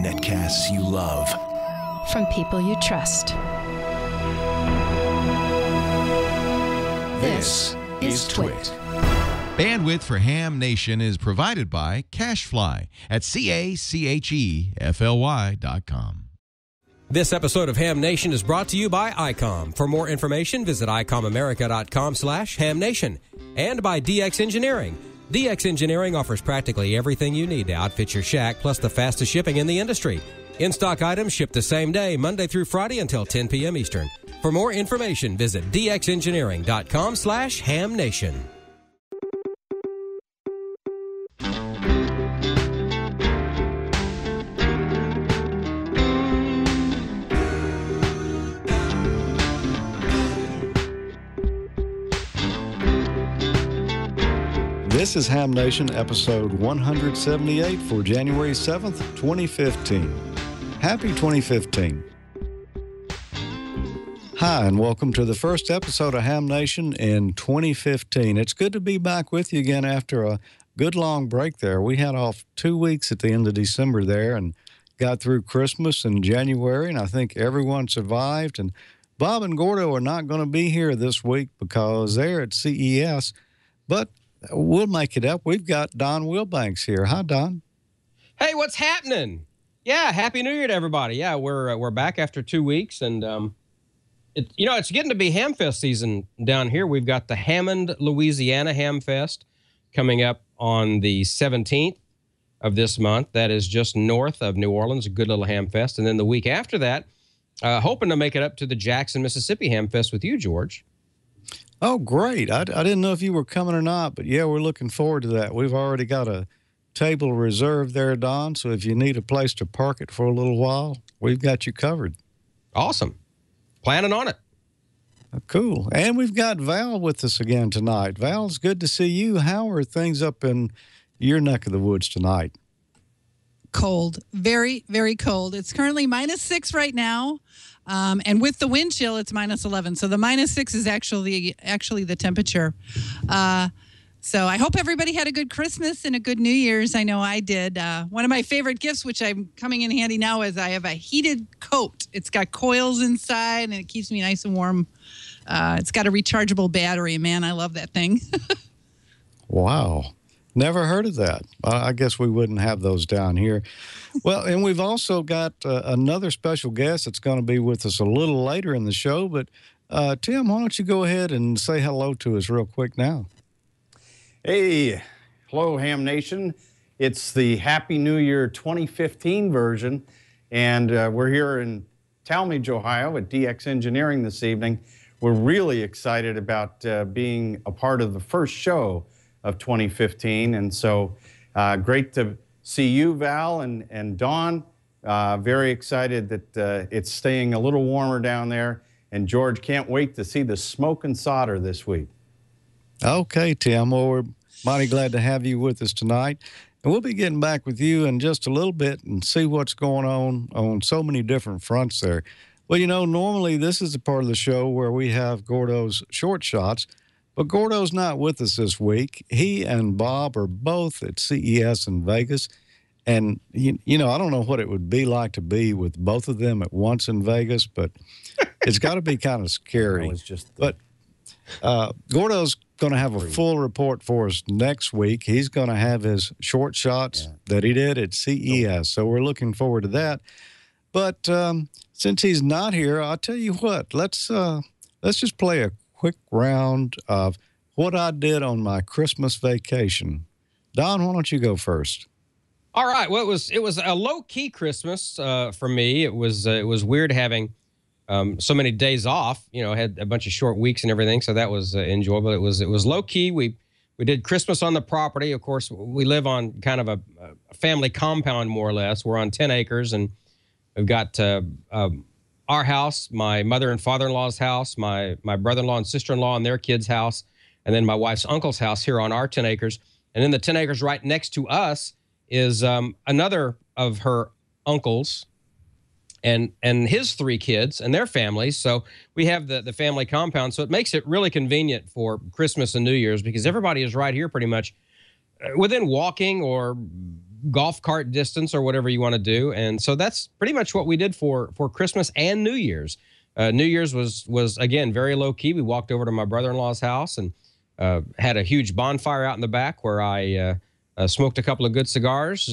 Netcasts you love. From people you trust. This is Twit. Bandwidth for Ham Nation is provided by CashFly at CACHEFLY.com. This episode of Ham Nation is brought to you by ICOM. For more information, visit ICOMAmerica.com/HamNation. And by DX Engineering. DX Engineering offers practically everything you need to outfit your shack, plus the fastest shipping in the industry. In-stock items ship the same day, Monday through Friday until 10 p.m. Eastern. For more information, visit DXEngineering.com/HamNation. This is Ham Nation, episode 178 for January 7th, 2015. Happy 2015. Hi, and welcome to the first episode of Ham Nation in 2015. It's good to be back with you again after a good long break there. We had off 2 weeks at the end of December there and got through Christmas in January, and I think everyone survived. And Bob and Gordo are not going to be here this week because they're at CES, but we'll make it up. We've got Don Wilbanks here. Hi, Don. Hey, what's happening? Yeah, Happy New Year to everybody. Yeah, we're back after 2 weeks, and it's getting to be Hamfest season down here. We've got the Hammond, Louisiana Hamfest coming up on the 17th of this month. That is just north of New Orleans, a good little Hamfest. And then the week after that, hoping to make it up to the Jackson, Mississippi Hamfest with you, George. Oh, great. I didn't know if you were coming or not, but yeah, we're looking forward to that. We've already got a table reserved there, Don, so if you need a place to park it for a little while, we've got you covered. Awesome. Planning on it. Cool. And we've got Val with us again tonight. Val, it's good to see you. How are things up in your neck of the woods tonight? Cold. Very, very cold. It's currently -6 right now. And with the wind chill, it's -11. So the -6 is actually the temperature. So I hope everybody had a good Christmas and a good New Year's. I know I did. One of my favorite gifts, which I'm coming in handy now, is I have a heated coat. It's got coils inside, and it keeps me nice and warm. It's got a rechargeable battery. Man, I love that thing. Wow. Never heard of that. I guess we wouldn't have those down here. Well, and we've also got another special guest that's going to be with us a little later in the show. But, Tim, why don't you go ahead and say hello to us real quick now? Hey, hello, Ham Nation. It's the Happy New Year 2015 version, and we're here in Talmadge, Ohio at DX Engineering this evening. We're really excited about being a part of the first show of 2015, and so great to see you, Val, and Dawn. Very excited that it's staying a little warmer down there, and George, can't wait to see the smoke and solder this week. Okay, Tim. Well, we're mighty glad to have you with us tonight, and we'll be getting back with you in just a little bit and see what's going on so many different fronts there. Well, you know, normally this is the part of the show where we have Gordo's short shots, but Gordo's not with us this week. He and Bob are both at CES in Vegas. And, you know, I don't know what it would be like to be with both of them at once in Vegas, but it's got to be kind of scary. But Gordo's going to have a full report for us next week. He's going to have his short shots that he did at CES. So we're looking forward to that. But since he's not here, I'll tell you what, let's just play a quick round of what I did on my Christmas vacation. Don, why don't you go first? All right. Well, it was a low-key Christmas for me. It was weird having so many days off. You know, had a bunch of short weeks and everything, so that was enjoyable. It was low-key. We did Christmas on the property. Of course, we live on kind of a family compound, more or less. We're on 10 acres, and we've got our house, my mother and father-in-law's house, my brother-in-law and sister-in-law and their kids' house, and then my wife's uncle's house here on our 10 acres. And then the 10 acres right next to us is another of her uncles and his 3 kids and their families. So we have the family compound. So it makes it really convenient for Christmas and New Year's because everybody is right here pretty much within walking or golf cart distance or whatever you want to do. And so that's pretty much what we did for Christmas and New Year's. New Year's was again, very low key. We walked over to my brother-in-law's house and had a huge bonfire out in the back where I smoked a couple of good cigars,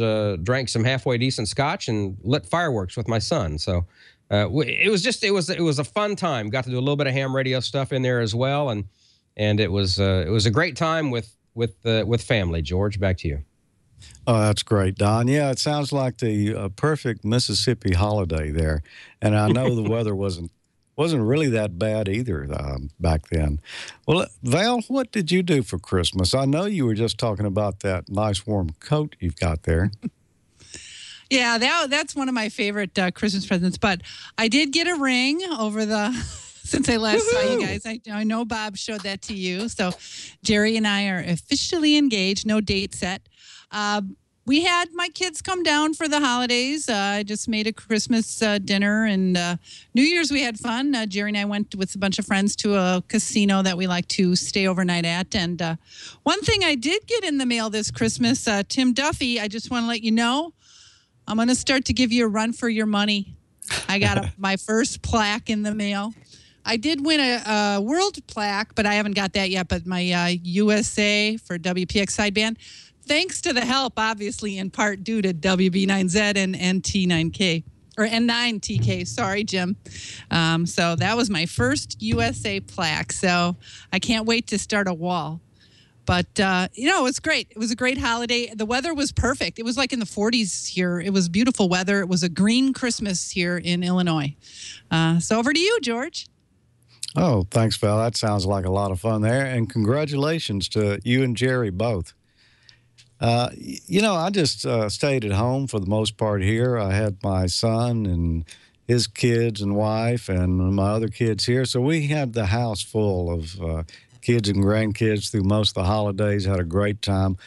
drank some halfway decent scotch, and lit fireworks with my son. So it was a fun time. Got to do a little bit of ham radio stuff in there as well, and it was a great time with family. George, back to you. Oh, that's great, Don. Yeah, it sounds like the perfect Mississippi holiday there, and I know the weather wasn't really that bad either back then. Well, Val, what did you do for Christmas? I know you were just talking about that nice warm coat you've got there. Yeah, that's one of my favorite Christmas presents. But I did get a ring over the since I last saw you guys. I know Bob showed that to you. So Jerry and I are officially engaged. No date set. We had my kids come down for the holidays. I just made a Christmas dinner, and New Year's we had fun. Jerry and I went with a bunch of friends to a casino that we like to stay overnight at. And one thing I did get in the mail this Christmas, Tim Duffy, I just want to let you know, I'm going to start to give you a run for your money. I got my first plaque in the mail. I did win a world plaque, but I haven't got that yet. But my USA for WPX sideband, thanks to the help, obviously, in part due to WB9Z and T9K, or N9TK. Sorry, Jim. So that was my first USA plaque. So I can't wait to start a wall. But, it was great. It was a great holiday. The weather was perfect. It was like in the 40s here. It was beautiful weather. It was a green Christmas here in Illinois. So over to you, George. Oh, thanks, Val. That sounds like a lot of fun there. And congratulations to you and Jerry both. I just stayed at home for the most part here. I had my son and his kids and wife and my other kids here. So we had the house full of kids and grandkids through most of the holidays, had a great time.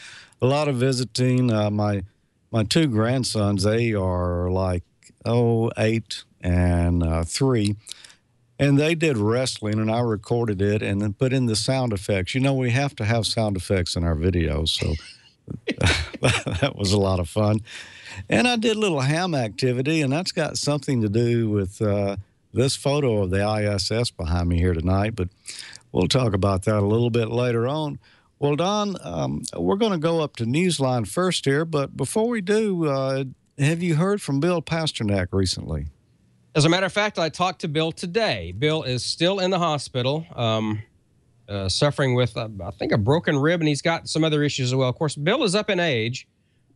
A lot of visiting. My two grandsons, they are like 8 and 3. And they did wrestling, and I recorded it and then put in the sound effects. We have to have sound effects in our videos, so that was a lot of fun. And I did a little ham activity, and that's got something to do with this photo of the ISS behind me here tonight, but we'll talk about that a little bit later on. Well, Don, we're going to go up to Newsline first here, but before we do, have you heard from Bill Pasternak recently? As a matter of fact, I talked to Bill today. Bill is still in the hospital, suffering with, I think, a broken rib, and he's got some other issues as well. Of course, Bill is up in age.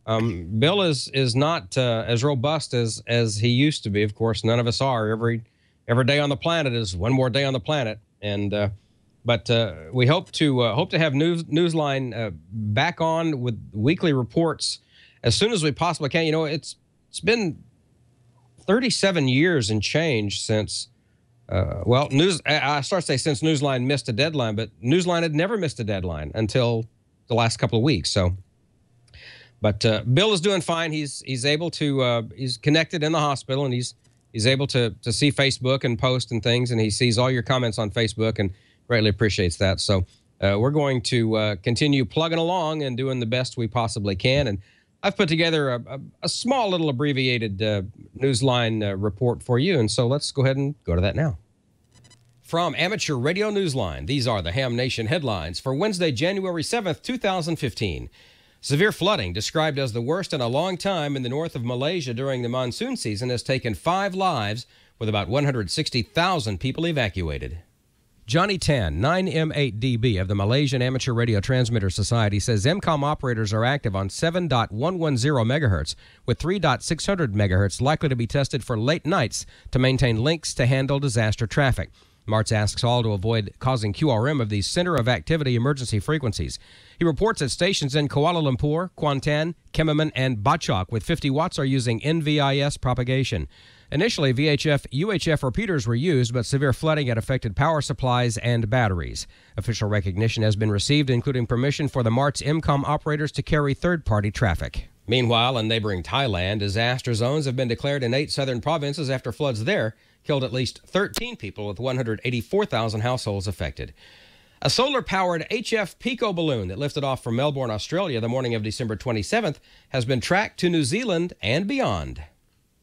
Bill is not as robust as he used to be. Of course, none of us are. Every day on the planet is one more day on the planet, and but we hope to have Newsline back on with weekly reports as soon as we possibly can. It's been 37 years and change since, I start to say since Newsline missed a deadline, but Newsline had never missed a deadline until the last couple of weeks. So, but Bill is doing fine. He's able to, he's connected in the hospital, and he's able to see Facebook and post and things, and he sees all your comments on Facebook and greatly appreciates that. So we're going to continue plugging along and doing the best we possibly can. And I've put together a small little abbreviated Newsline report for you, and so let's go ahead and go to that now. From Amateur Radio Newsline, these are the Ham Nation headlines for Wednesday, January 7th, 2015. Severe flooding, described as the worst in a long time in the north of Malaysia during the monsoon season, has taken 5 lives, with about 160,000 people evacuated. Johnny Tan, 9M8DB of the Malaysian Amateur Radio Transmitter Society, says MCOM operators are active on 7.110 megahertz, with 3.600 megahertz likely to be tested for late nights to maintain links to handle disaster traffic. Martz asks all to avoid causing QRM of these center of activity emergency frequencies. He reports that stations in Kuala Lumpur, Kuantan, Kemaman, and Bachok with 50 watts are using NVIS propagation. Initially, VHF-UHF repeaters were used, but severe flooding had affected power supplies and batteries. Official recognition has been received, including permission for the Martz MCOM operators to carry third-party traffic. Meanwhile, in neighboring Thailand, disaster zones have been declared in 8 southern provinces after floods there killed at least 13 people, with 184,000 households affected. A solar-powered HF Pico balloon that lifted off from Melbourne, Australia the morning of December 27th has been tracked to New Zealand and beyond.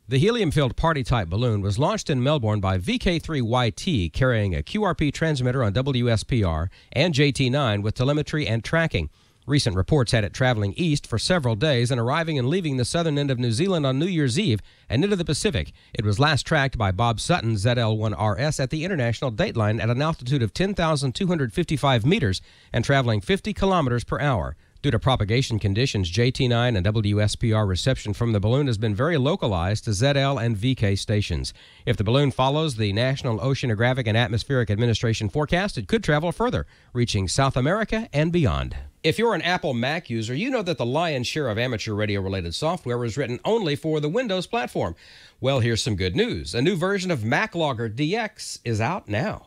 The helium-filled party-type balloon was launched in Melbourne by VK3YT, carrying a QRP transmitter on WSPR and JT9 with telemetry and tracking. Recent reports had it traveling east for several days and arriving and leaving the southern end of New Zealand on New Year's Eve and into the Pacific. It was last tracked by Bob Sutton ZL1RS at the International Dateline at an altitude of 10,255 meters and traveling 50 kilometers per hour. Due to propagation conditions, JT9 and WSPR reception from the balloon has been very localized to ZL and VK stations. If the balloon follows the National Oceanographic and Atmospheric Administration forecast, it could travel further, reaching South America and beyond. If you're an Apple Mac user, you know that the lion's share of amateur radio-related software is written only for the Windows platform. Well, here's some good news. A new version of MacLogger DX is out now.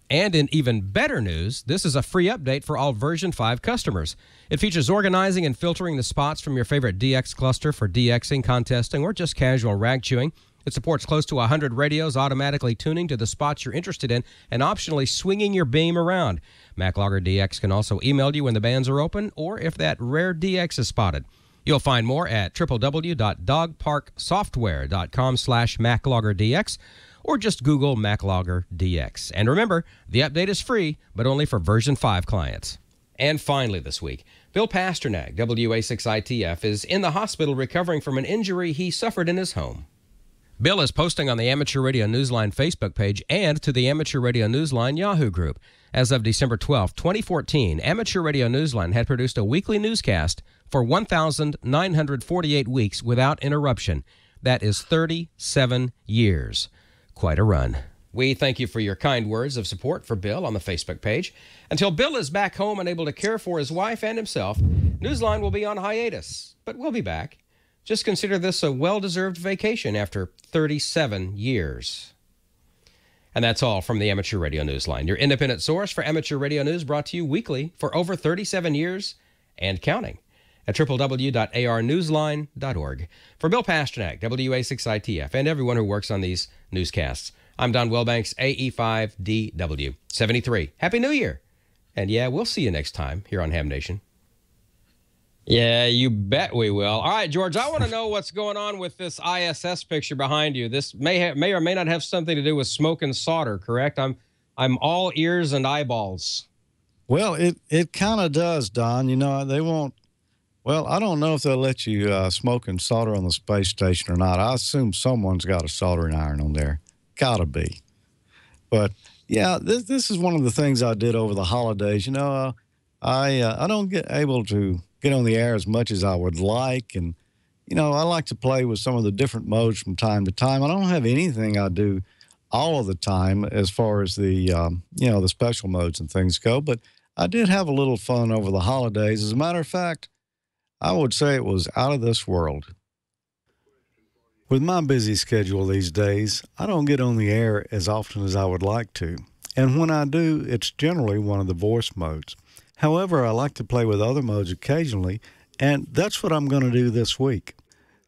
And in even better news, this is a free update for all version 5 customers. It features organizing and filtering the spots from your favorite DX cluster for DXing, contesting, or just casual rag chewing. It supports close to 100 radios, automatically tuning to the spots you're interested in and optionally swinging your beam around. MacLogger DX can also email you when the bands are open or if that rare DX is spotted. You'll find more at www.dogparksoftware.com/MacLoggerDX or just Google MacLogger DX. And remember, the update is free, but only for version 5 clients. And finally this week, Bill Pasternak, WA6ITF, is in the hospital recovering from an injury he suffered in his home. Bill is posting on the Amateur Radio Newsline Facebook page and to the Amateur Radio Newsline Yahoo group. As of December 12, 2014, Amateur Radio Newsline had produced a weekly newscast for 1,948 weeks without interruption. That is 37 years. Quite a run. We thank you for your kind words of support for Bill on the Facebook page. Until Bill is back home and able to care for his wife and himself, Newsline will be on hiatus, but we'll be back. Just consider this a well-deserved vacation after 37 years. And that's all from the Amateur Radio Newsline, your independent source for amateur radio news, brought to you weekly for over 37 years and counting at www.arnewsline.org. For Bill Pasternak, WA6ITF, and everyone who works on these newscasts, I'm Don Wilbanks, AE5DW73. Happy New Year! And yeah, we'll see you next time here on Ham Nation. Yeah, you bet we will. All right, George, I want to know what's going on with this ISS picture behind you. This may or may not have something to do with smoke and solder, correct? I'm all ears and eyeballs. Well, it kind of does, Don. You know, they won't. Well, I don't know if they'll let you smoke and solder on the space station or not. I assume someone's got a soldering iron on there. Gotta be. But yeah, this is one of the things I did over the holidays. You know, I don't get able to get on the air as much as I would like, and you know, I like to play with some of the different modes from time to time. I don't have anything I do all of the time as far as the you know, the special modes and things go, but I did have a little fun over the holidays. As a matter of fact, I would say it was out of this world. With my busy schedule these days, I don't get on the air as often as I would like to, and when I do, it's generally one of the voice modes. However, I like to play with other modes occasionally, and that's what I'm going to do this week.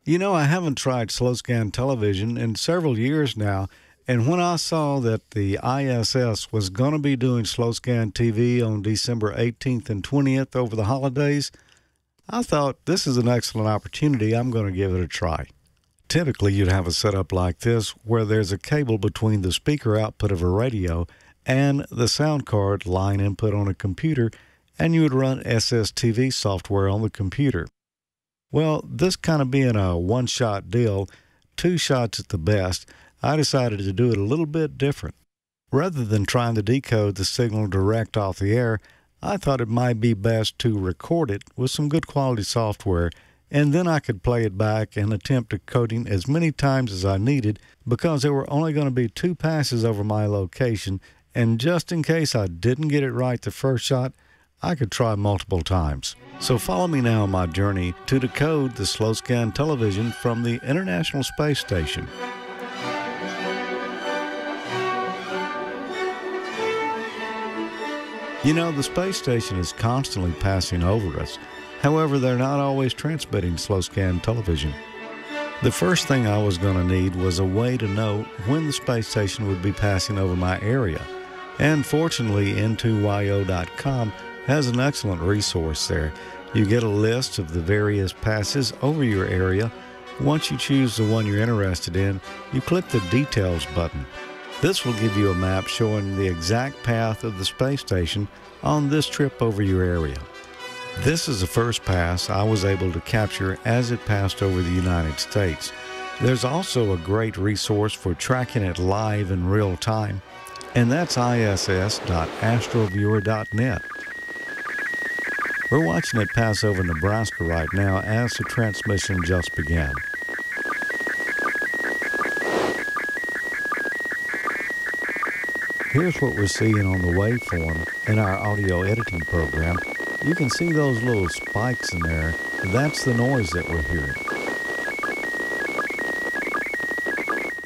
You know, I haven't tried slow scan television in several years now, and when I saw that the ISS was going to be doing slow scan TV on December 18th and 20th over the holidays, I thought this is an excellent opportunity. I'm going to give it a try. Typically, you'd have a setup like this where there's a cable between the speaker output of a radio and the sound card line input on a computer, and you would run SSTV software on the computer. Well, this kind of being a one-shot deal, 2 shots at the best, I decided to do it a little bit different. Rather than trying to decode the signal direct off the air, I thought it might be best to record it with some good quality software, and then I could play it back and attempt decoding as many times as I needed, because there were only going to be 2 passes over my location, and just in case I didn't get it right the first shot, I could try multiple times. So follow me now on my journey to decode the slow scan television from the International Space Station. You know, the space station is constantly passing over us. However, they're not always transmitting slow scan television. The first thing I was going to need was a way to know when the space station would be passing over my area. And fortunately, N2YO.com has an excellent resource there. You get a list of the various passes over your area. Once you choose the one you're interested in, you click the Details button. This will give you a map showing the exact path of the space station on this trip over your area. This is the first pass I was able to capture as it passed over the United States. There's also a great resource for tracking it live in real time, and that's iss.astroviewer.net. We're watching it pass over Nebraska right now as the transmission just began. Here's what we're seeing on the waveform in our audio editing program. You can see those little spikes in there. That's the noise that we're hearing.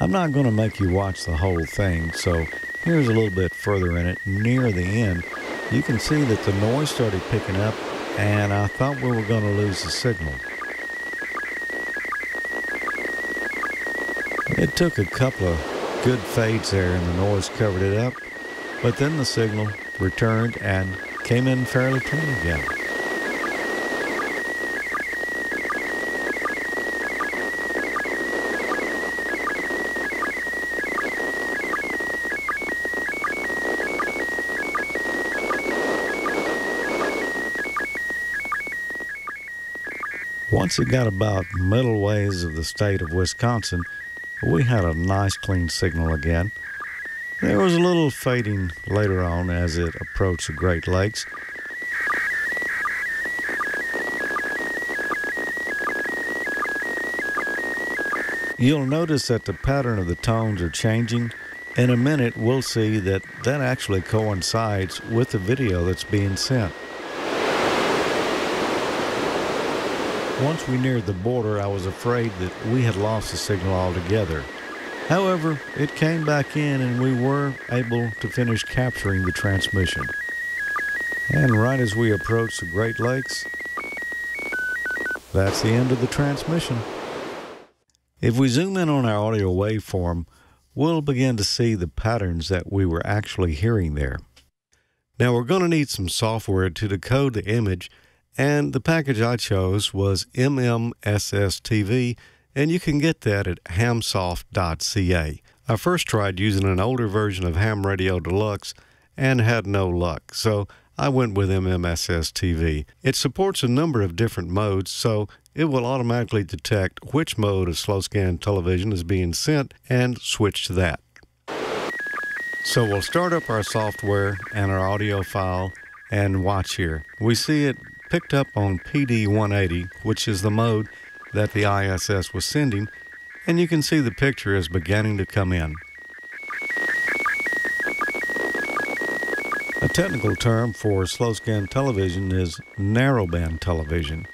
I'm not going to make you watch the whole thing, so here's a little bit further in it. Near the end, you can see that the noise started picking up, and I thought we were going to lose the signal. It took a couple of good fades there and the noise covered it up, but then the signal returned and came in fairly clean again. Once it got about middle ways of the state of Wisconsin, we had a nice clean signal again. There was a little fading later on as it approached the Great Lakes. You'll notice that the pattern of the tones are changing. In a minute, we'll see that that actually coincides with the video that's being sent. Once we neared the border, I was afraid that we had lost the signal altogether. However, it came back in and we were able to finish capturing the transmission. And right as we approached the Great Lakes, that's the end of the transmission. If we zoom in on our audio waveform, we'll begin to see the patterns that we were actually hearing there. Now we're going to need some software to decode the image, and the package I chose was SSTV, and you can get that at hamsoft.ca. I first tried using an older version of Ham Radio Deluxe and had no luck, so I went with SSTV. It supports a number of different modes, so it will automatically detect which mode of slow scan television is being sent and switch to that. So we'll start up our software and our audio file and watch here. We see it picked up on PD 180, which is the mode that the ISS was sending, and you can see the picture is beginning to come in. A technical term for slow scan television is narrowband television.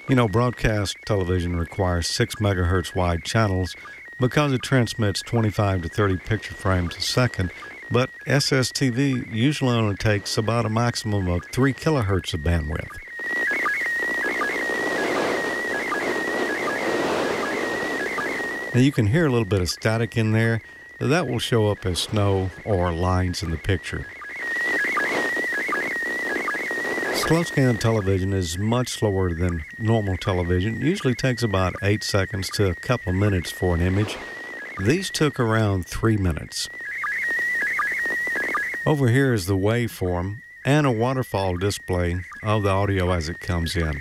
You know, broadcast television requires 6 megahertz wide channels because it transmits 25 to 30 picture frames a second, but SSTV usually only takes about a maximum of 3 kilohertz of bandwidth. Now you can hear a little bit of static in there. That will show up as snow or lines in the picture. Slow scan television is much slower than normal television. It usually takes about 8 seconds to a couple of minutes for an image. These took around 3 minutes. Over here is the waveform and a waterfall display of the audio as it comes in.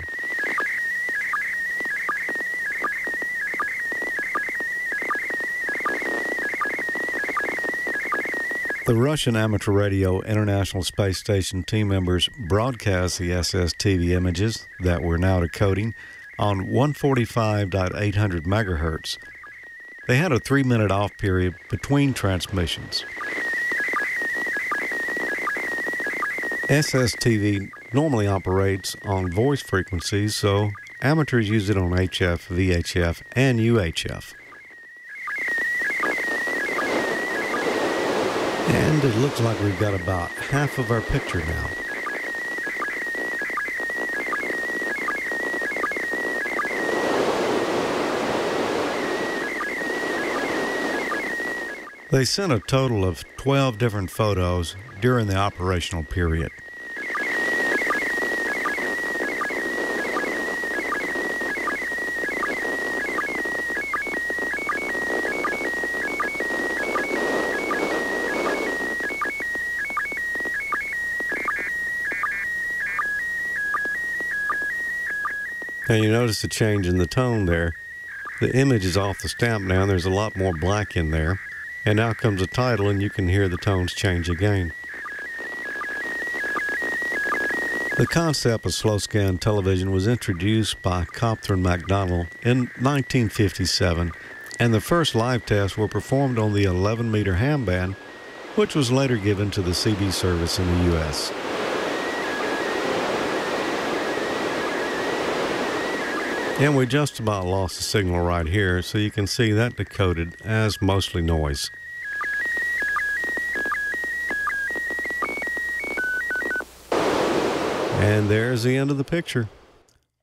The Russian Amateur Radio International Space Station team members broadcast the SSTV images that we're now decoding on 145.800 megahertz. They had a 3-minute off period between transmissions. SSTV normally operates on voice frequencies, so amateurs use it on HF, VHF, and UHF. And it looks like we've got about half of our picture now. They sent a total of 12 different photos, during the operational period. Now you notice the change in the tone there. The image is off the stamp now, and there's a lot more black in there. And now comes the title, and you can hear the tones change again. The concept of slow scan television was introduced by Copthorne MacDonald in 1957, and the first live tests were performed on the 11-meter ham band, which was later given to the CB service in the U.S. And we just about lost the signal right here, so you can see that decoded as mostly noise. And there's the end of the picture.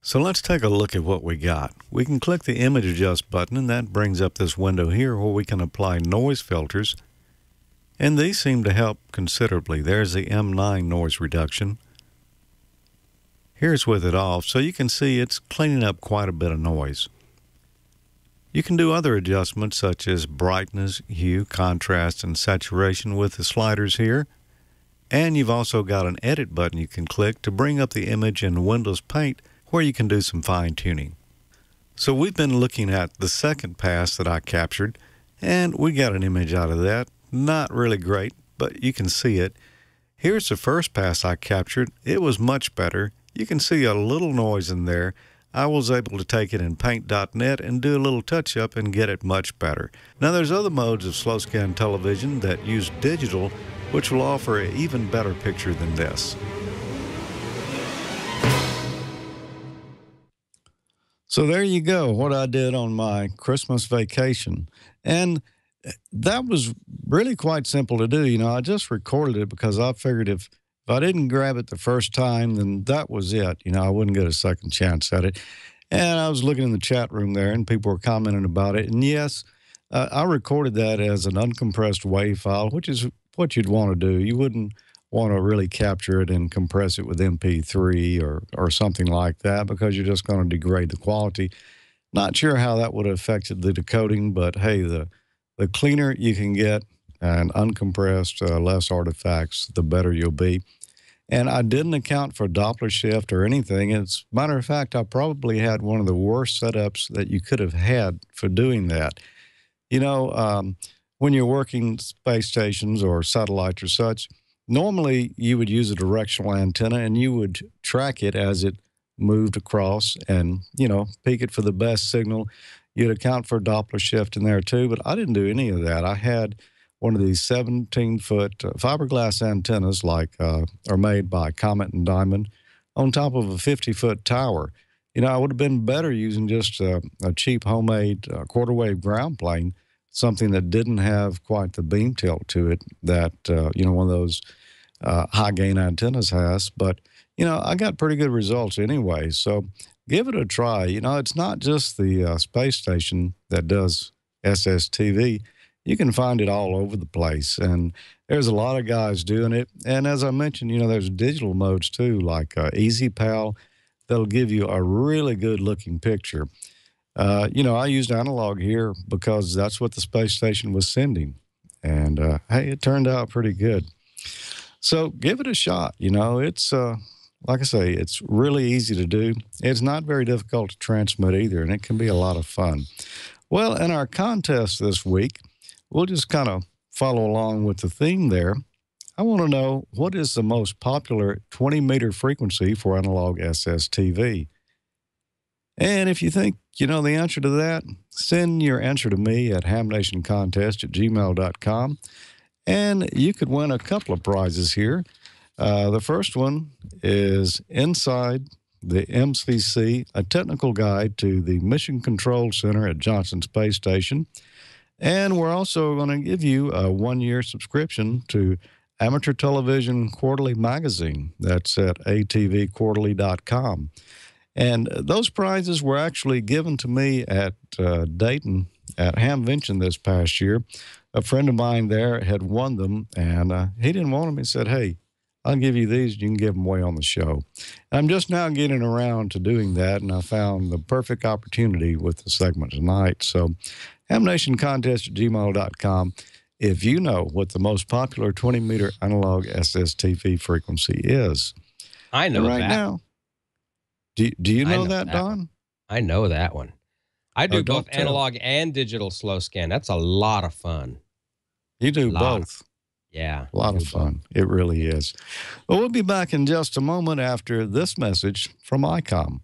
So let's take a look at what we got. We can click the Image Adjust button, and that brings up this window here where we can apply noise filters. And these seem to help considerably. There's the M9 noise reduction. Here's with it off, so you can see it's cleaning up quite a bit of noise. You can do other adjustments such as brightness, hue, contrast, and saturation with the sliders here. And you've also got an edit button you can click to bring up the image in Windows Paint where you can do some fine-tuning. So we've been looking at the second pass that I captured, and we got an image out of that. Not really great, but you can see it. Here's the first pass I captured. It was much better. You can see a little noise in there. I was able to take it in paint.net and do a little touch-up and get it much better. Now there's other modes of slow scan television that use digital, which will offer an even better picture than this. So there you go, what I did on my Christmas vacation. And that was really quite simple to do. You know, I just recorded it because I figured if I didn't grab it the first time, then that was it. You know, I wouldn't get a second chance at it. And I was looking in the chat room there, and people were commenting about it. And yes, I recorded that as an uncompressed WAV file, which is what you'd want to do. You wouldn't want to really capture it and compress it with MP3 or something like that because you're just going to degrade the quality. Not sure how that would have affected the decoding, but hey, the cleaner you can get and uncompressed, less artifacts, the better you'll be. And I didn't account for Doppler shift or anything. As a matter of fact, I probably had one of the worst setups that you could have had for doing that. You know, when you're working space stations or satellites or such, normally you would use a directional antenna and you would track it as it moved across and, you know, peek it for the best signal. You'd account for Doppler shift in there too, but I didn't do any of that. I had one of these 17-foot fiberglass antennas like are made by Comet and Diamond on top of a 50-foot tower. You know, I would have been better using just a cheap homemade quarter-wave ground plane, something that didn't have quite the beam tilt to it that, you know, one of those high-gain antennas has. But, you know, I got pretty good results anyway, so give it a try. You know, it's not just the space station that does SSTV. You can find it all over the place, and there's a lot of guys doing it. And as I mentioned, you know, there's digital modes too, like EasyPal, that'll give you a really good-looking picture. You know, I used analog here because that's what the space station was sending, and hey, it turned out pretty good. So give it a shot. You know, it's like I say, it's really easy to do. It's not very difficult to transmit either, and it can be a lot of fun. Well, in our contest this week, we'll just kind of follow along with the theme there. I want to know, what is the most popular 20-meter frequency for analog SSTV? And if you think you know the answer to that, send your answer to me at hamnationcontest@gmail.com, and you could win a couple of prizes here. The first one is Inside the MCC, a technical guide to the Mission Control Center at Johnson Space Station. And we're also going to give you a one-year subscription to Amateur Television Quarterly Magazine. That's at atvquarterly.com. And those prizes were actually given to me at Dayton at HamVention this past year. A friend of mine there had won them, and he didn't want them. He said, hey, I'll give you these. You can give them away on the show. I'm just now getting around to doing that, and I found the perfect opportunity with the segment tonight. So HamNationContest@gmail.com. If you know what the most popular 20-meter analog SSTV frequency is. I know right that. Now, do you know that, Don? I know that one. I do both don't tell. analog and digital slow scan. That's a lot of fun. You do both. Yeah. A lot of fun. It really is. Well, we'll be back in just a moment after this message from ICOM.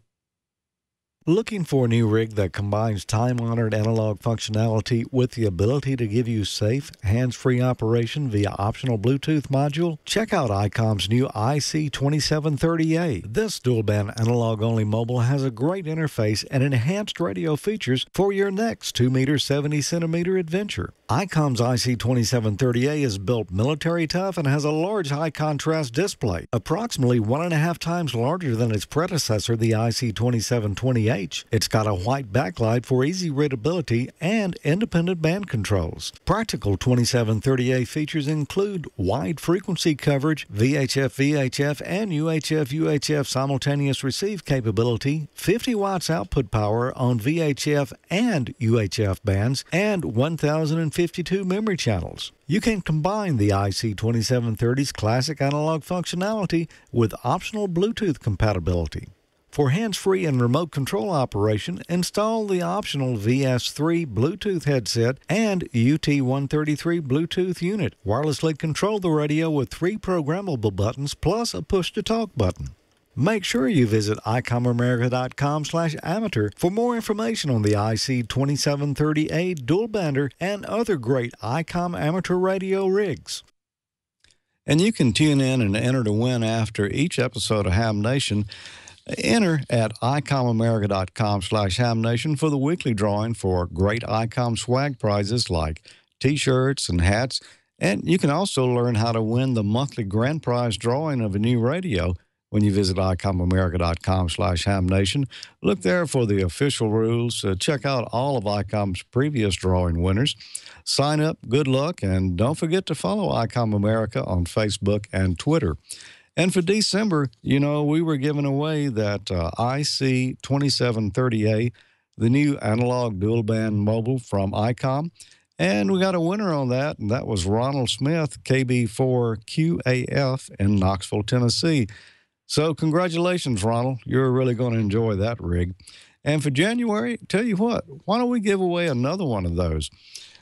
Looking for a new rig that combines time-honored analog functionality with the ability to give you safe, hands-free operation via optional Bluetooth module? Check out ICOM's new IC2730A. This dual-band analog-only mobile has a great interface and enhanced radio features for your next 2-meter, 70-centimeter adventure. ICOM's IC2730A is built military tough and has a large high-contrast display, approximately 1.5 times larger than its predecessor, the IC2720A. It's got a white backlight for easy readability and independent band controls. Practical 2730A features include wide frequency coverage, VHF-VHF and UHF-UHF simultaneous receive capability, 50 watts output power on VHF and UHF bands, and 1052 memory channels. You can combine the IC2730's classic analog functionality with optional Bluetooth compatibility. For hands-free and remote control operation, install the optional VS3 Bluetooth headset and UT133 Bluetooth unit. Wirelessly control the radio with 3 programmable buttons plus a push-to-talk button. Make sure you visit ICOMAmerica.com/amateur for more information on the IC2730A dual bander and other great ICOM amateur radio rigs. And you can tune in and enter to win after each episode of Ham Nation. Enter at ICOMAmerica.com/HamNation for the weekly drawing for great ICOM swag prizes like T-shirts and hats. And you can also learn how to win the monthly grand prize drawing of a new radio when you visit ICOMAmerica.com/HamNation. Look there for the official rules. Check out all of ICOM's previous drawing winners. Sign up, good luck, and don't forget to follow ICOM America on Facebook and Twitter. And for December, you know, we were giving away that IC2730A, the new analog dual band mobile from ICOM. And we got a winner on that, and that was Ronald Smith, KB4QAF in Knoxville, Tennessee. So congratulations, Ronald. You're really going to enjoy that rig. And for January, tell you what, why don't we give away another one of those?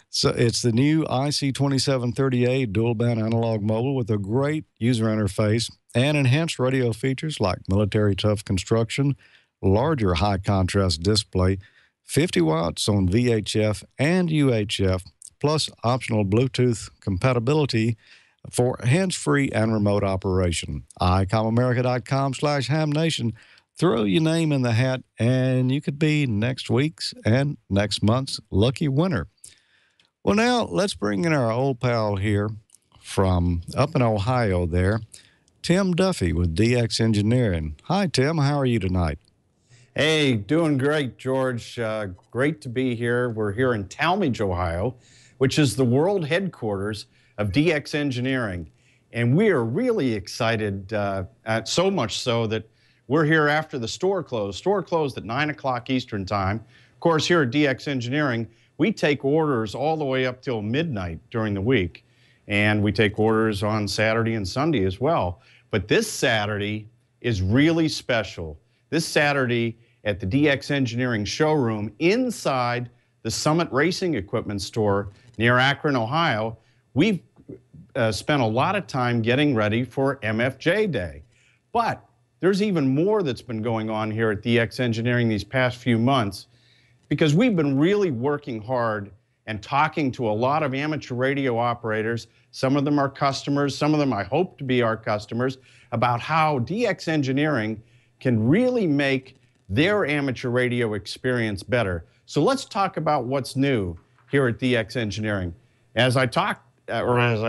So it's the new IC2730A dual band analog mobile with a great user interface and enhanced radio features like military tough construction, larger high contrast display, 50 watts on VHF and UHF, plus optional Bluetooth compatibility for hands-free and remote operation. ICOMAmerica.com/HamNation. Throw your name in the hat and you could be next week's and next month's lucky winner. Well, now let's bring in our old pal here from up in Ohio there, Tim Duffy with DX Engineering. Hi, Tim. How are you tonight? Hey, doing great, George. Great to be here. We're here in Talmadge, Ohio, which is the world headquarters of DX Engineering. And we are really excited, so much so that we're here after the store closed. Store closed at 9 o'clock Eastern Time. Of course, here at DX Engineering, we take orders all the way up till midnight during the week, and we take orders on Saturday and Sunday as well. But this Saturday is really special. This Saturday at the DX Engineering showroom inside the Summit Racing Equipment store near Akron, Ohio, we've spent a lot of time getting ready for MFJ Day. But there's even more that's been going on here at DX Engineering these past few months, because we've been really working hard and talking to a lot of amateur radio operators. Some of them are customers, some of them I hope to be our customers, about how DX Engineering can really make their amateur radio experience better. So let's talk about what's new here at DX Engineering. As I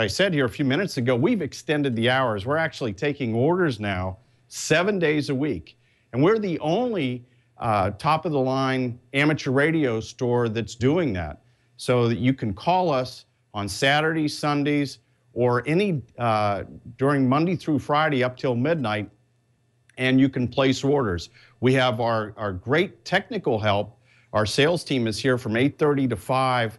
said here a few minutes ago, we've extended the hours. We're actually taking orders now 7 days a week. And we're the only top-of-the-line amateur radio store that's doing that. So that you can call us on Saturdays, Sundays, or any during Monday through Friday up till midnight, and you can place orders. We have our great technical help. Our sales team is here from 8:30 to 5,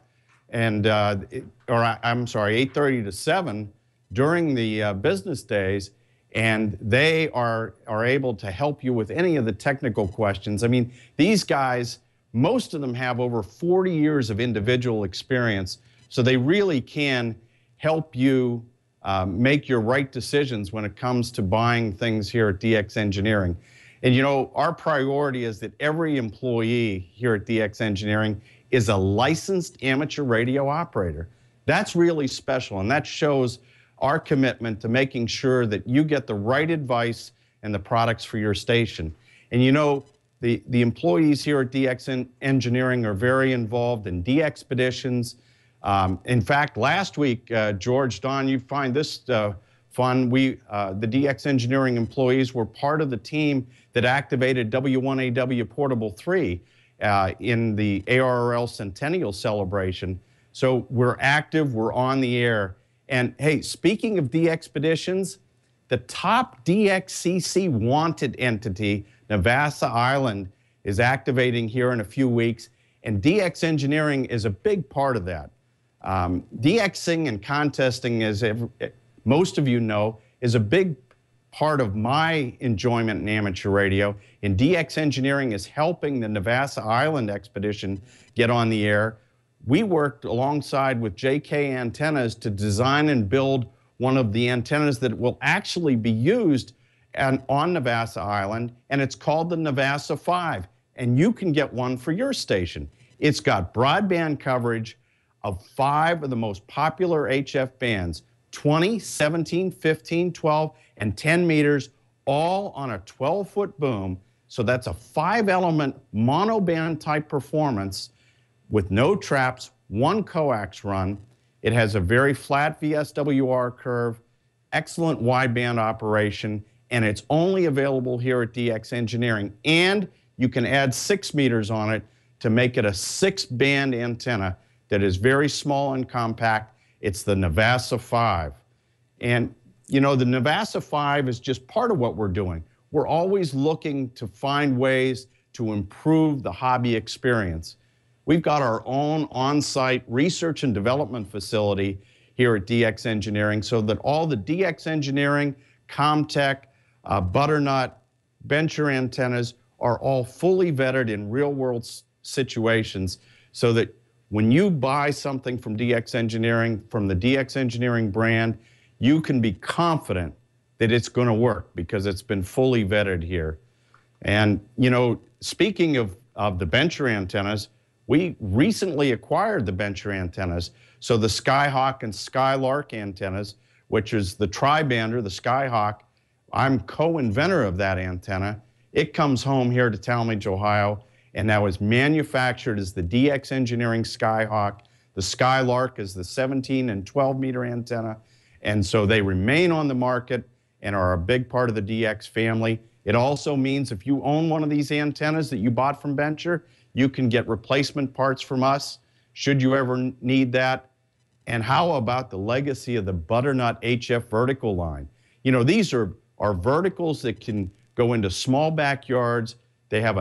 and I'm sorry, 8:30 to 7 during the business days, and they are able to help you with any of the technical questions. I mean, these guys, most of them have over 40 years of individual experience, so they really can help you make your right decisions when it comes to buying things here at DX Engineering. And you know, our priority is that every employee here at DX Engineering is a licensed amateur radio operator. That's really special, and that shows our commitment to making sure that you get the right advice and the products for your station. And you know, the employees here at DX Engineering are very involved in de-expeditions. In fact, last week, George, Don, you find this fun. The DX Engineering employees were part of the team that activated W1AW Portable 3 in the ARRL Centennial Celebration. So we're active, we're on the air. And hey, speaking of de-expeditions, the top DXCC wanted entity, Navassa Island, is activating here in a few weeks, and DX Engineering is a big part of that. DXing and contesting, as most of you know, is a big part of my enjoyment in amateur radio, and DX Engineering is helping the Navassa Island expedition get on the air. We worked alongside with JK Antennas to design and build one of the antennas that will actually be used on Navassa Island, and it's called the Navassa 5, and you can get one for your station. It's got broadband coverage of 5 of the most popular HF bands, 20, 17, 15, 12, and 10 meters, all on a 12-foot boom. So that's a 5-element monoband type performance with no traps, 1 coax run. It has a very flat VSWR curve, excellent wideband operation, and it's only available here at DX Engineering. And you can add 6 meters on it to make it a 6-band antenna that is very small and compact. It's the Navassa 5. And you know, the Navassa 5 is just part of what we're doing. We're always looking to find ways to improve the hobby experience. We've got our own on-site research and development facility here at DX Engineering, so that all the DX Engineering, Comtech, Butternut, Bencher antennas are all fully vetted in real-world situations, so that when you buy something from DX Engineering, from the DX Engineering brand, you can be confident that it's going to work because it's been fully vetted here. And, you know, speaking of the Bencher antennas, we recently acquired the Bencher antennas. So the Skyhawk and Skylark antennas, which is the tri-bander, the Skyhawk, I'm co-inventor of that antenna. It comes home here to Talmadge, Ohio, and now is manufactured as the DX Engineering Skyhawk. The Skylark is the 17 and 12 meter antenna. And so they remain on the market and are a big part of the DX family. It also means if you own one of these antennas that you bought from Bencher, you can get replacement parts from us, should you ever need that. And how about the legacy of the Butternut HF vertical line? You know, these are verticals that can go into small backyards. They have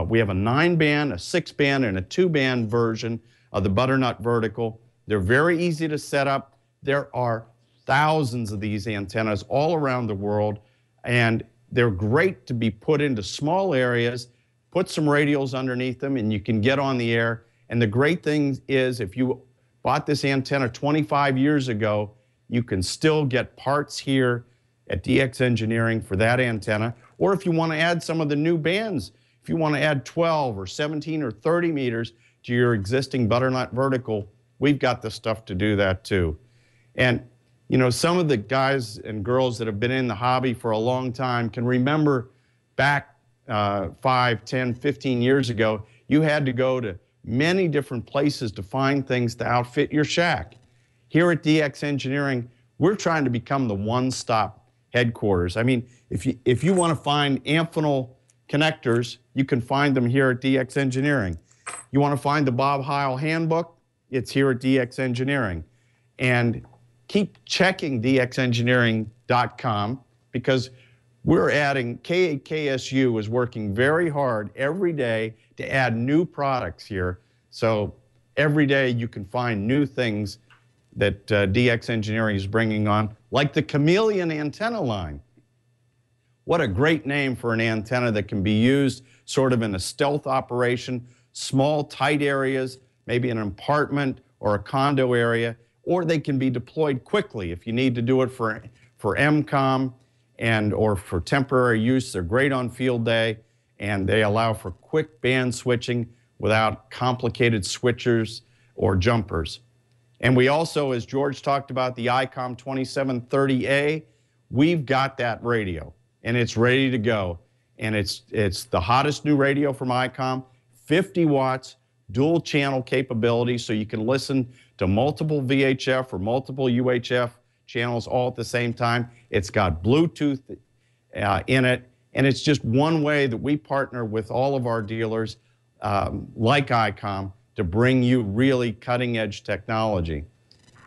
we have a 9-band, a 6-band, and a 2-band version of the Butternut vertical. They're very easy to set up. There are thousands of these antennas all around the world, and they're great to be put into small areas, put some radials underneath them, and you can get on the air. And the great thing is, if you bought this antenna 25 years ago, you can still get parts here at DX Engineering for that antenna. Or if you want to add some of the new bands, if you want to add 12 or 17 or 30 meters to your existing Butternut vertical, we've got the stuff to do that too. And you know, some of the guys and girls that have been in the hobby for a long time can remember back 5, 10, 15 years ago, you had to go to many different places to find things to outfit your shack. Here at DX Engineering, we're trying to become the one-stop headquarters. I mean, if you want to find Amphenol connectors, you can find them here at DX Engineering. You want to find the Bob Heil handbook? It's here at DX Engineering. And keep checking dxengineering.com because we're adding, KSU is working very hard every day to add new products here. So every day you can find new things that DX Engineering is bringing on, like the Chameleon antenna line. What a great name for an antenna that can be used sort of in a stealth operation, small, tight areas, maybe in an apartment or a condo area, or they can be deployed quickly if you need to do it for MCOM or for temporary use. They're great on field day, and they allow for quick band switching without complicated switchers or jumpers. And we also, as George talked about, the ICOM 2730A, we've got that radio, and it's ready to go. And it's the hottest new radio from ICOM, 50 watts, dual channel capability, so you can listen to multiple VHF or multiple UHF channels all at the same time. It's got Bluetooth in it, and it's just one way that we partner with all of our dealers like ICOM to bring you really cutting-edge technology.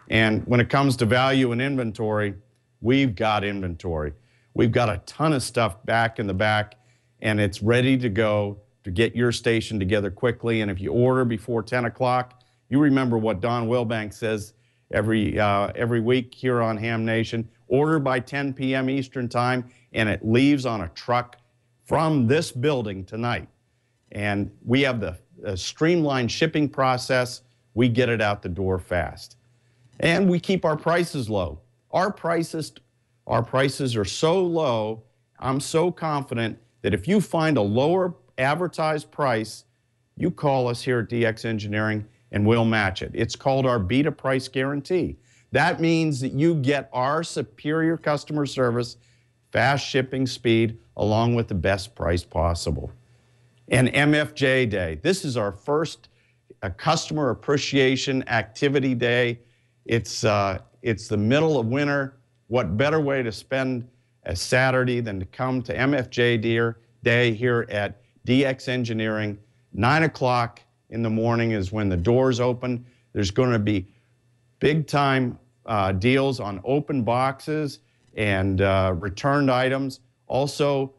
And when it comes to value and inventory, we've got inventory. We've got a ton of stuff back in the back, and it's ready to go to get your station together quickly. And if you order before 10 o'clock, you remember what Don Wilbanks says every week here on Ham Nation, order by 10 p.m. Eastern Time, and it leaves on a truck from this building tonight. And we have the streamlined shipping process. We get it out the door fast. And we keep our prices low. Our prices are so low, I'm so confident that if you find a lower advertised price, you call us here at DX Engineering and we'll match it. It's called our beta price guarantee. That means that you get our superior customer service, fast shipping speed, along with the best price possible. And MFJ Day, this is our first customer appreciation activity day. It's the middle of winter. What better way to spend a Saturday than to come to MFJ Day here at DX Engineering. 9 o'clock in the morning is when the doors open. There's going to be big time deals on open boxes and returned items. Also,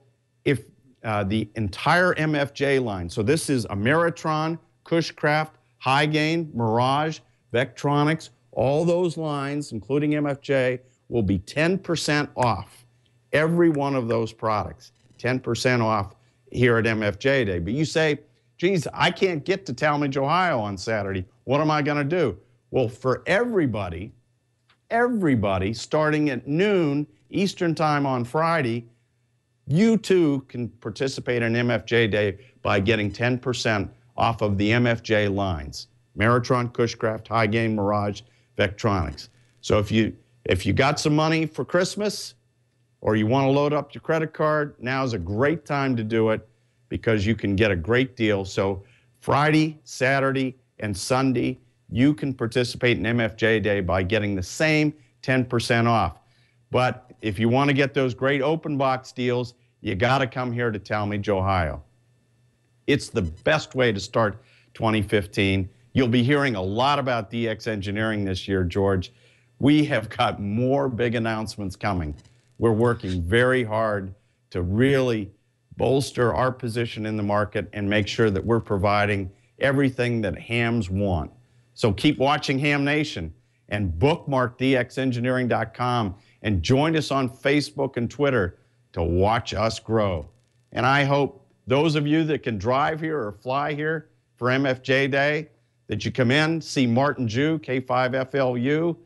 if the entire MFJ line, so this is Ameritron, Cushcraft, High Gain, Mirage, Vectronics, all those lines, including MFJ, will be 10% off every one of those products. 10% off here at MFJ Day. But you say, geez, I can't get to Talmadge, Ohio on Saturday. What am I going to do? Well, for everybody, starting at noon Eastern Time on Friday, you too can participate in MFJ Day by getting 10% off of the MFJ lines. Ameritron, Cushcraft, High Gain, Mirage, Vectronics. So if you got some money for Christmas or you want to load up your credit card, now's a great time to do it because you can get a great deal. So Friday, Saturday, and Sunday, you can participate in MFJ Day by getting the same 10% off. But if you want to get those great open box deals, you got to come here to Talmadge, Ohio. It's the best way to start 2015. You'll be hearing a lot about DX Engineering this year, George. We have got more big announcements coming. We're working very hard to really bolster our position in the market and make sure that we're providing everything that hams want. So keep watching Ham Nation and bookmark dxengineering.com and join us on Facebook and Twitter to watch us grow. And I hope those of you that can drive here or fly here for MFJ Day, that you come in, see Martin Jew, K5FLU,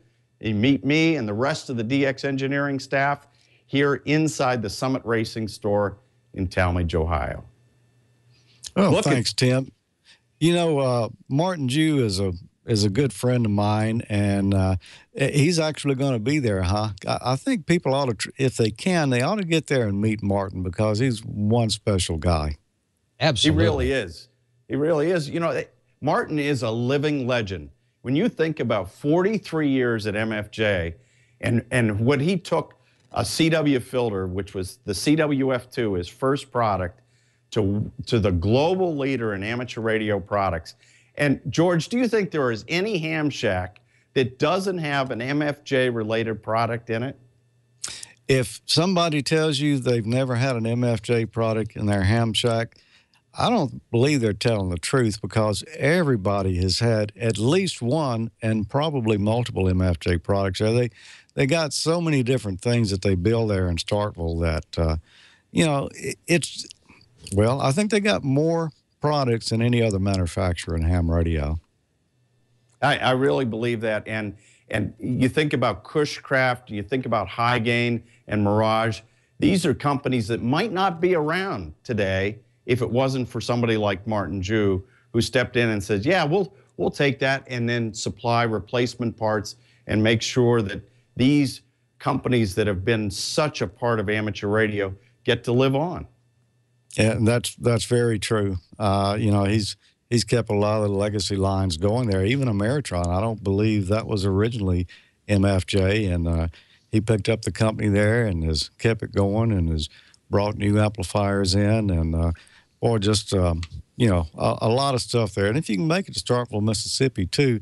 and meet me and the rest of the DX Engineering staff here inside the Summit Racing store in Talmadge, Ohio. Oh, thanks, Tim. You know, Martin Jew is a good friend of mine, and he's actually going to be there, huh? I think people ought to, if they can, they ought to get there and meet Martin because he's one special guy. Absolutely. He really is. He really is. You know, Martin is a living legend. When you think about 43 years at MFJ and when he took a CW filter, which was the CWF2, his first product, to the global leader in amateur radio products. And George, do you think there is any ham shack that doesn't have an MFJ-related product in it? If somebody tells you they've never had an MFJ product in their ham shack, I don't believe they're telling the truth, because everybody has had at least one and probably multiple MFJ products. They got so many different things that they build there in Starkville that, you know, well, I think they got more products than any other manufacturer in ham radio. I really believe that. And you think about Cushcraft, you think about High Gain and Mirage. These are companies that might not be around today if it wasn't for somebody like Martin Jew, who stepped in and said, yeah, we'll take that, and then supply replacement parts and make sure that these companies that have been such a part of amateur radio get to live on. Yeah, and that's very true. You know, he's kept a lot of the legacy lines going there. Even Ameritron, I don't believe that was originally MFJ, and he picked up the company there and has kept it going and has brought new amplifiers in, and or just you know, a lot of stuff there. And if you can make it to Starkville, Mississippi too,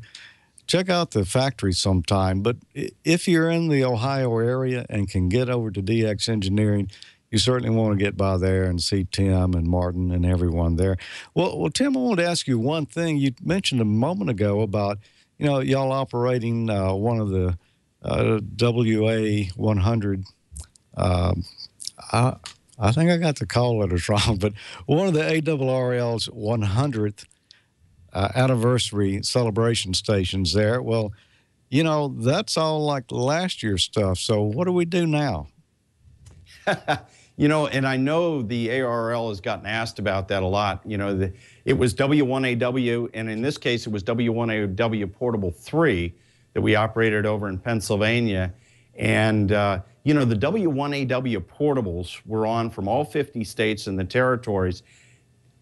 check out the factory sometime. But if you're in the Ohio area and can get over to DX Engineering, you certainly want to get by there and see Tim and Martin and everyone there. Well, Tim, I wanted to ask you one thing. You mentioned a moment ago about, you know, y'all operating one of the WA 100. I think I got the call letters wrong, but one of the ARRL's 100th anniversary celebration stations there. Well, you know, that's all like last year's stuff. So what do we do now? You know, and I know the ARRL has gotten asked about that a lot. You know, it was W1AW, and in this case, it was W1AW Portable 3 that we operated over in Pennsylvania. And, you know, the W1AW portables were on from all 50 states and the territories.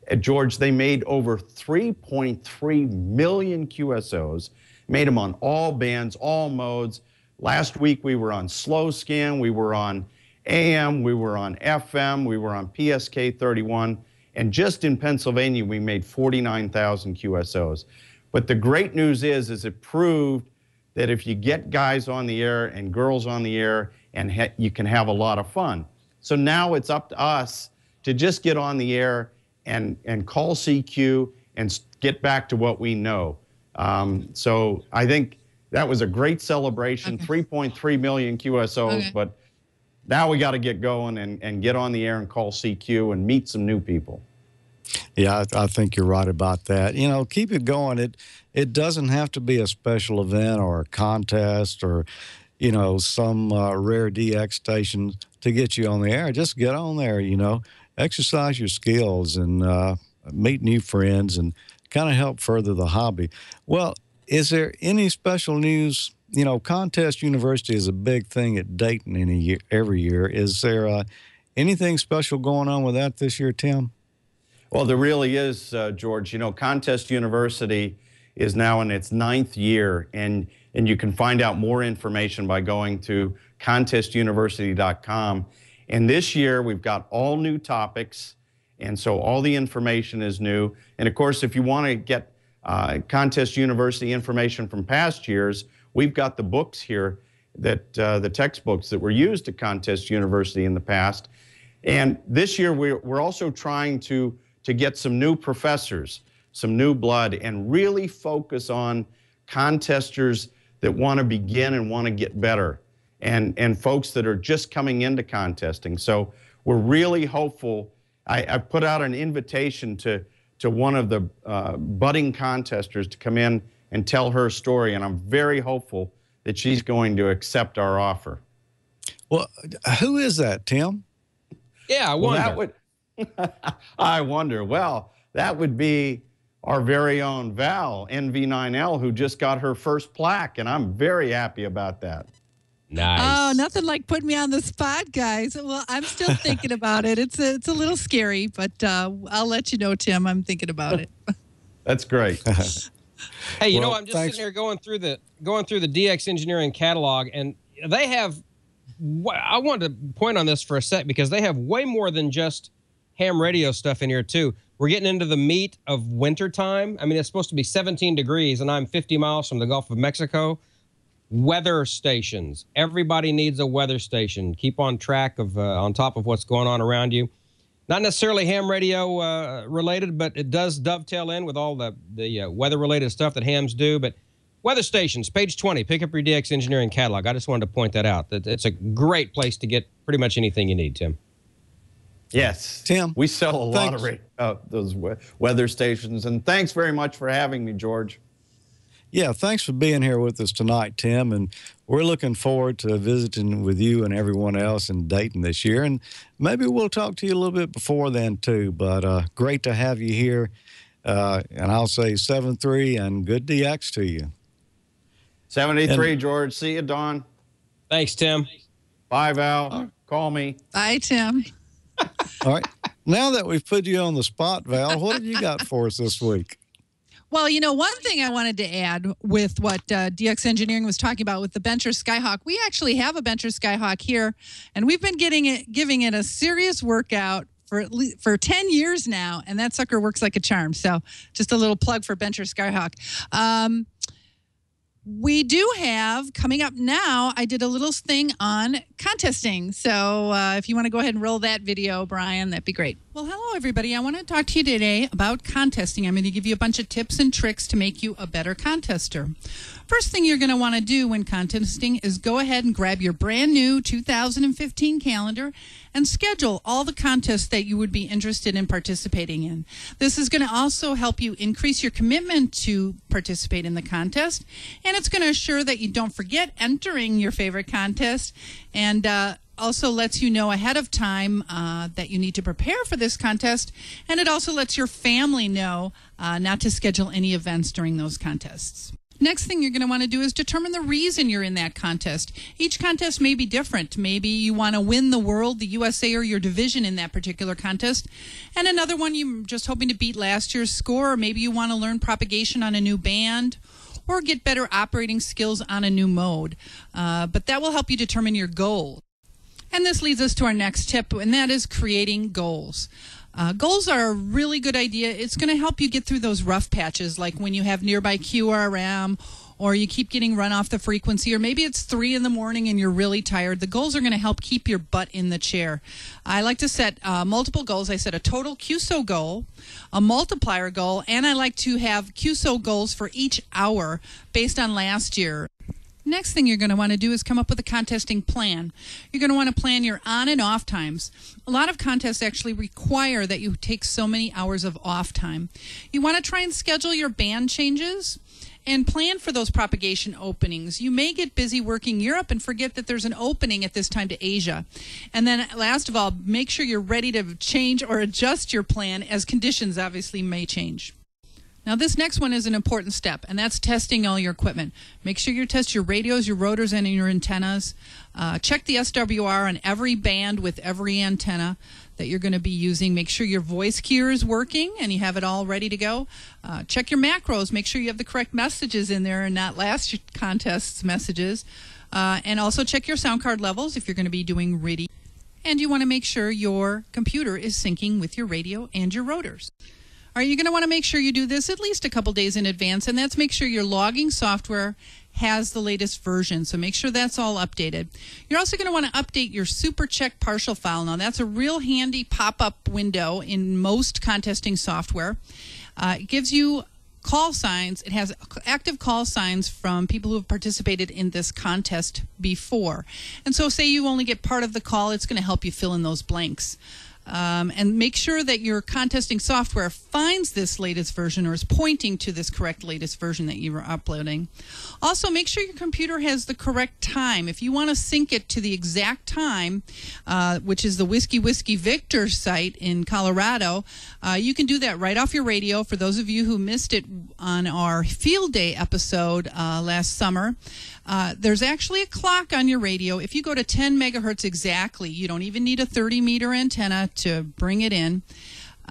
At George, they made over 3.3 million QSOs, made them on all bands, all modes. Last week, we were on slow scan, we were on AM, we were on FM, we were on PSK 31, and just in Pennsylvania, we made 49,000 QSOs. But the great news is it proved that if you get guys on the air and girls on the air, and you can have a lot of fun. So now it's up to us to just get on the air and call CQ and get back to what we know. So I think that was a great celebration, 3.3 million QSOs, but now we got to get going and get on the air and call CQ and meet some new people. Yeah, I think you're right about that. You know, keep it going. It doesn't have to be a special event or a contest or, you know, some rare DX station to get you on the air. Just get on there, you know, exercise your skills and meet new friends and kind of help further the hobby. Well, is there any special news? You know, Contest University is a big thing at Dayton every year. Is there anything special going on with that this year, Tim? Well, there really is, George. You know, Contest University is now in its 9th year, and you can find out more information by going to contestuniversity.com. And this year, we've got all new topics, and so all the information is new. And of course, if you want to get Contest University information from past years, we've got the books here, that the textbooks that were used at Contest University in the past. And this year, we're also trying to get some new professors, some new blood, and really focus on contesters that want to begin and want to get better, and folks that are just coming into contesting. So we're really hopeful. I put out an invitation to one of the budding contesters to come in and tell her story, and I'm very hopeful that she's going to accept our offer. Well, who is that, Tim? Yeah, I wonder. I wonder. Well, that would be our very own Val, NV9L, who just got her first plaque, and I'm very happy about that. Nice. Oh, nothing like putting me on the spot, guys. Well, I'm still thinking about it. It's a little scary, but I'll let you know, Tim. I'm thinking about it. That's great. Hey, you know, I'm just sitting here going through the DX Engineering catalog, and they have. I wanted to point on this for a sec because they have way more than just ham radio stuff in here too. We're getting into the meat of winter time. I mean, it's supposed to be 17 degrees, and I'm 50 miles from the Gulf of Mexico. Weather stations. Everybody needs a weather station. Keep on track of, on top of what's going on around you. Not necessarily ham radio related, but it does dovetail in with all the weather-related stuff that hams do. But weather stations, page 20, pick up your DX Engineering catalog. I just wanted to point that out. It's a great place to get pretty much anything you need, Tim. Yes. Tim, we sell a lot of those weather stations. And thanks very much for having me, George. Yeah, thanks for being here with us tonight, Tim. And we're looking forward to visiting with you and everyone else in Dayton this year. And maybe we'll talk to you a little bit before then, too. But great to have you here. And I'll say 7-3 and good DX to you. 73, George. See you, Don. Thanks, Tim. Bye, Val. Call me. Bye, Tim. All right. Now that we've put you on the spot, Val, what have you got for us this week? Well, you know, one thing I wanted to add with what DX Engineering was talking about with the Bencher Skyhawk, we actually have a Bencher Skyhawk here, and we've been giving it a serious workout for 10 years now, and that sucker works like a charm. So just a little plug for Bencher Skyhawk. We do have, coming up now, I did a little thing on contesting. So if you want to go ahead and roll that video, Brian, that'd be great. Well, hello, everybody. I want to talk to you today about contesting. I'm going to give you a bunch of tips and tricks to make you a better contester. First thing you're going to want to do when contesting is go ahead and grab your brand new 2015 calendar and schedule all the contests that you would be interested in participating in. This is going to also help you increase your commitment to participate in the contest, and it's going to assure that you don't forget entering your favorite contest, and also lets you know ahead of time that you need to prepare for this contest, and it also lets your family know not to schedule any events during those contests. Next thing you're going to want to do is determine the reason you're in that contest. Each contest may be different. Maybe you want to win the world, the USA, or your division in that particular contest. And another one, you're just hoping to beat last year's score. Or maybe you want to learn propagation on a new band or get better operating skills on a new mode. But that will help you determine your goal. And this leads us to our next tip, and that is creating goals. Goals are a really good idea. It's going to help you get through those rough patches, like when you have nearby QRM or you keep getting run off the frequency, or maybe it's 3 in the morning and you're really tired. The goals are going to help keep your butt in the chair. I like to set multiple goals. I set a total QSO goal, a multiplier goal, and I like to have QSO goals for each hour based on last year. Next thing you're going to want to do is come up with a contesting plan. You're going to want to plan your on and off times. A lot of contests actually require that you take so many hours of off time. You want to try and schedule your band changes and plan for those propagation openings. You may get busy working Europe and forget that there's an opening at this time to Asia. And then last of all, make sure you're ready to change or adjust your plan as conditions obviously may change. Now, this next one is an important step, and that's testing all your equipment. Make sure you test your radios, your rotors, and your antennas. Check the SWR on every band with every antenna that you're going to be using. Make sure your voice keyer is working and you have it all ready to go. Check your macros. Make sure you have the correct messages in there and not last contest's messages. And also check your sound card levels if you're going to be doing RIDI. And you want to make sure your computer is syncing with your radio and your rotors. All right, you're going to want to make sure you do this at least a couple days in advance, and that's make sure your logging software has the latest version, so make sure that's all updated. You're also going to want to update your super check partial file. Now, that's a real handy pop-up window in most contesting software. It gives you call signs. It has active call signs from people who have participated in this contest before. And so say you only get part of the call, it's going to help you fill in those blanks. And make sure that your contesting software finds this latest version or is pointing to this correct latest version that you are uploading. Also, make sure your computer has the correct time. If you want to sync it to the exact time, which is the Whiskey Whiskey Victor site in Colorado, you can do that right off your radio. For those of you who missed it on our Field Day episode last summer, there's actually a clock on your radio. If you go to 10 megahertz exactly, you don't even need a 30-meter antenna to bring it in.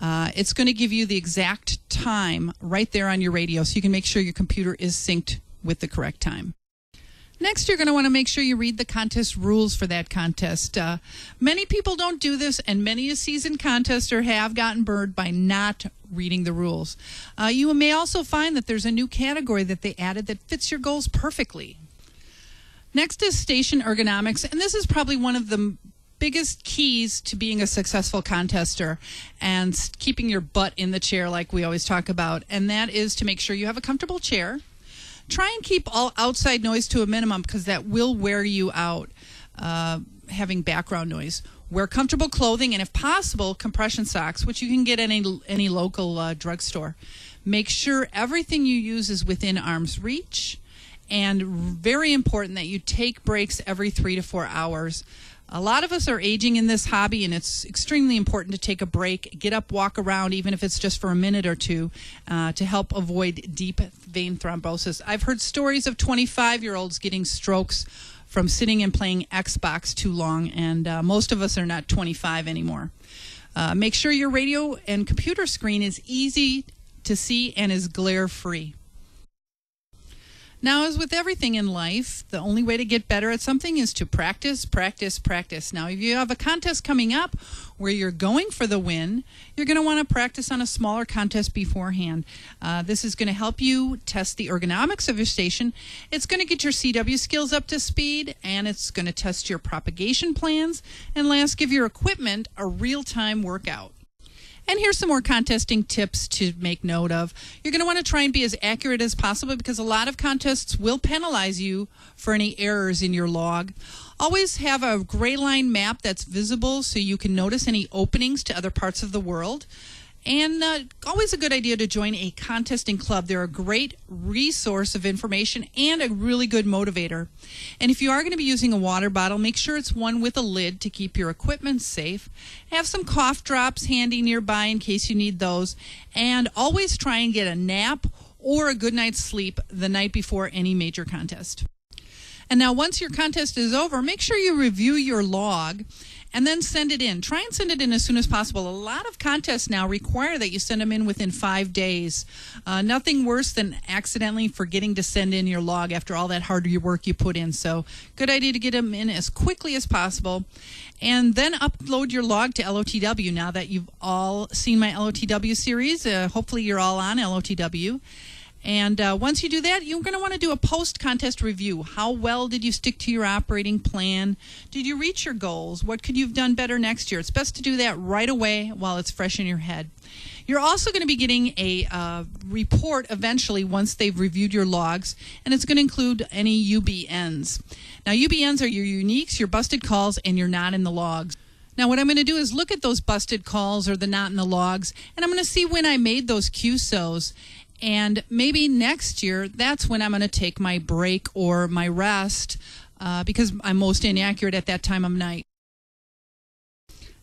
It's going to give you the exact time right there on your radio, so you can make sure your computer is synced with the correct time. Next, you're going to want to make sure you read the contest rules for that contest. Many people don't do this, and many a seasoned contester have gotten burned by not reading the rules. You may also find that there's a new category that they added that fits your goals perfectly. Next is station ergonomics, and this is probably one of the biggest keys to being a successful contester and keeping your butt in the chair like we always talk about, and that is to make sure you have a comfortable chair. Try and keep all outside noise to a minimum because that will wear you out, having background noise. Wear comfortable clothing and, if possible, compression socks, which you can get at any local drugstore. Make sure everything you use is within arm's reach, and very important that you take breaks every 3 to 4 hours. A lot of us are aging in this hobby, and it's extremely important to take a break, get up, walk around, even if it's just for a minute or two, to help avoid deep vein thrombosis. I've heard stories of 25-year-olds getting strokes from sitting and playing Xbox too long, and most of us are not 25 anymore. Make sure your radio and computer screen is easy to see and is glare-free. Now, as with everything in life, the only way to get better at something is to practice, practice, practice. Now, if you have a contest coming up where you're going for the win, you're going to want to practice on a smaller contest beforehand. This is going to help you test the ergonomics of your station. It's going to get your CW skills up to speed, and it's going to test your propagation plans, and last, give your equipment a real-time workout. And here's some more contesting tips to make note of. You're going to want to try and be as accurate as possible because a lot of contests will penalize you for any errors in your log. Always have a gray line map that's visible so you can notice any openings to other parts of the world. And always a good idea to join a contesting club. They're a great resource of information and a really good motivator. And if you are going to be using a water bottle, make sure it's one with a lid to keep your equipment safe. Have some cough drops handy nearby in case you need those. And always try and get a nap or a good night's sleep the night before any major contest. And now once your contest is over, make sure you review your log and then send it in. Try and send it in as soon as possible. A lot of contests now require that you send them in within 5 days. Nothing worse than accidentally forgetting to send in your log after all that hard work you put in. So good idea to get them in as quickly as possible. And then upload your log to LOTW. Now that you've all seen my LOTW series, hopefully you're all on LOTW. And once you do that, you're going to want to do a post-contest review. How well did you stick to your operating plan? Did you reach your goals? What could you have done better next year? It's best to do that right away while it's fresh in your head. You're also going to be getting a report eventually once they've reviewed your logs, and it's going to include any UBNs. Now, UBNs are your uniques, your busted calls, and your not in the logs. Now, what I'm going to do is look at those busted calls or the not in the logs, and I'm going to see when I made those QSOs. And maybe next year, that's when I'm going to take my break or my rest because I'm most inaccurate at that time of night.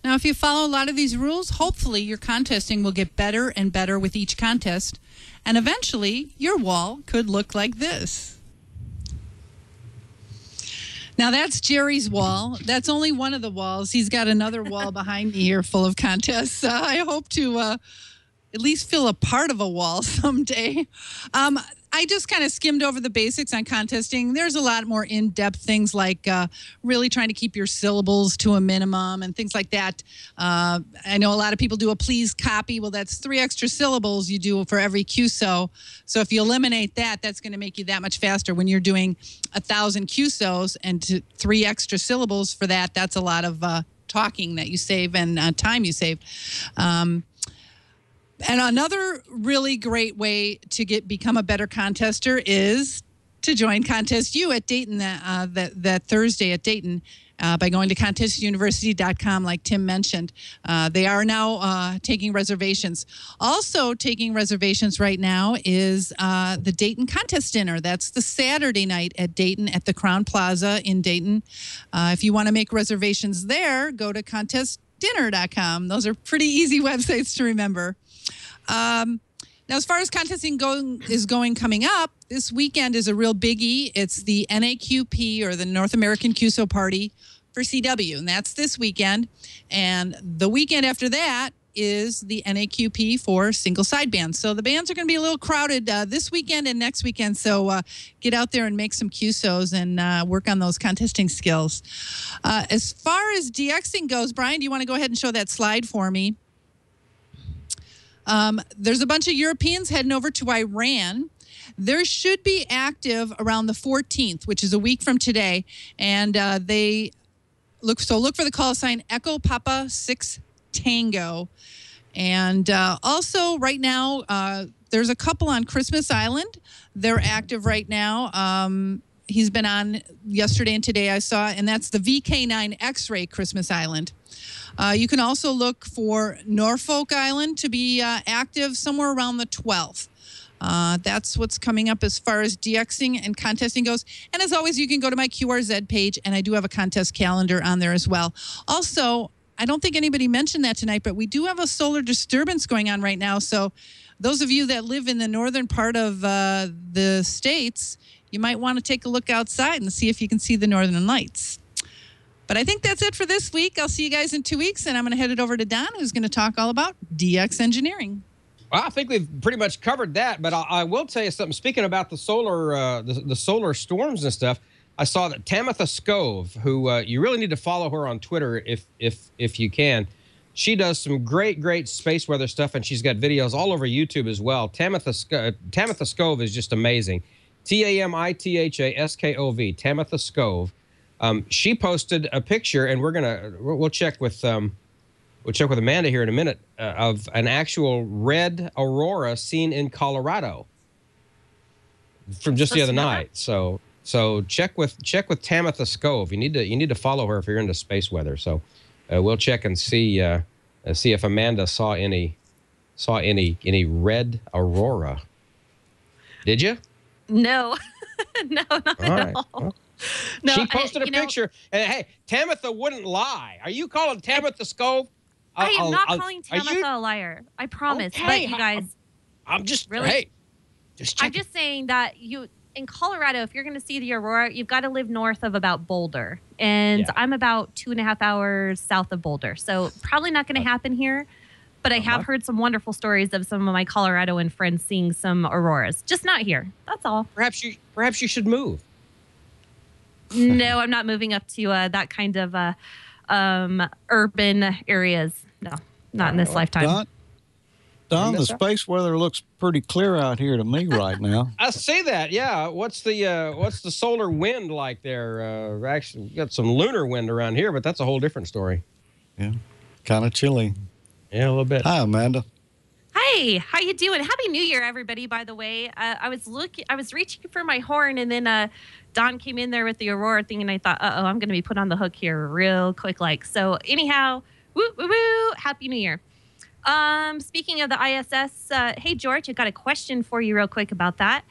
Now, if you follow a lot of these rules, hopefully your contesting will get better and better with each contest. And eventually, your wall could look like this. Now, that's Jerry's wall. That's only one of the walls. He's got another wall behind me here full of contests. I hope to at least fill a part of a wall someday. I just kind of skimmed over the basics on contesting. There's a lot more in-depth things like really trying to keep your syllables to a minimum and things like that. I know a lot of people do a please copy. Well, that's 3 extra syllables you do for every QSO. So if you eliminate that, that's going to make you that much faster. When you're doing 1,000 QSOs and 3 extra syllables for that, that's a lot of talking that you save and time you saved. And another really great way to become a better contester is to join Contest U at Dayton that Thursday at Dayton by going to contestuniversity.com like Tim mentioned. They are now taking reservations. Also taking reservations right now is the Dayton Contest Dinner. That's the Saturday night at Dayton at the Crown Plaza in Dayton. If you want to make reservations there, go to contestdinner.com. Those are pretty easy websites to remember. Now, as far as contesting is going coming up, this weekend is a real biggie. It's the NAQP, or the North American QSO Party for CW, and that's this weekend. And the weekend after that is the NAQP for single sidebands. So the bands are going to be a little crowded this weekend and next weekend. So get out there and make some QSOs and work on those contesting skills. As far as DXing goes, Brian, do you want to go ahead and show that slide for me? There's a bunch of Europeans heading over to Iran. There should be active around the 14th, which is a week from today. And they look for the call sign Echo Papa 6 Tango. And also right now, there's a couple on Christmas Island. They're active right now. He's been on yesterday and today, I saw, and that's the VK9 X-Ray Christmas Island. You can also look for Norfolk Island to be active somewhere around the 12th. That's what's coming up as far as DXing and contesting goes. And as always, you can go to my QRZ page, and I do have a contest calendar on there as well. Also, I don't think anybody mentioned that tonight, but we do have a solar disturbance going on right now. So those of you that live in the northern part of the states, you might want to take a look outside and see if you can see the northern lights. But I think that's it for this week. I'll see you guys in 2 weeks, and I'm going to head it over to Don, who's going to talk all about DX engineering. Well, I think we've pretty much covered that, but I will tell you something. Speaking about the solar, the solar storms and stuff, I saw that Tamitha Scove, who you really need to follow her on Twitter if you can. She does some great space weather stuff, and she's got videos all over YouTube as well. Tamitha Scove is just amazing. Tamitha Skov. Tamitha Scove. She posted a picture, and we'll check with Amanda here in a minute, of an actual red aurora seen in Colorado from just the other night. So check with Tamitha Scove. You need to follow her if you're into space weather. So we'll check and see if Amanda saw any red aurora. Did you? No, no, not at all. Well, No, she posted a picture, and hey, Tamitha wouldn't lie. Are you calling Tamitha Scove? I am not calling Tamitha a liar. I promise. Okay, but you guys, I'm just really. Hey, just I'm just saying that in Colorado, if you're going to see the aurora, you've got to live north of about Boulder, and I'm about 2.5 hours south of Boulder, so probably not going to happen here. But I have heard some wonderful stories of some of my Coloradoan friends seeing some auroras, just not here. That's all. Perhaps you should move. No, I'm not moving up to that kind of urban areas. No, not in this lifetime. Don, the space weather looks pretty clear out here to me right now. I see that. Yeah. What's the solar wind like there? Actually, we got some lunar wind around here, but that's a whole different story. Yeah, kind of chilly. Yeah, a little bit. Hi, Amanda. Hey, how you doing? Happy New Year, everybody, by the way. I was reaching for my horn, and then Don came in there with the Aurora thing, and I thought, uh-oh, I'm going to be put on the hook here real quick. So anyhow, woo, woo, woo, Happy New Year. Speaking of the ISS, hey, George, I got a question for you real quick about that.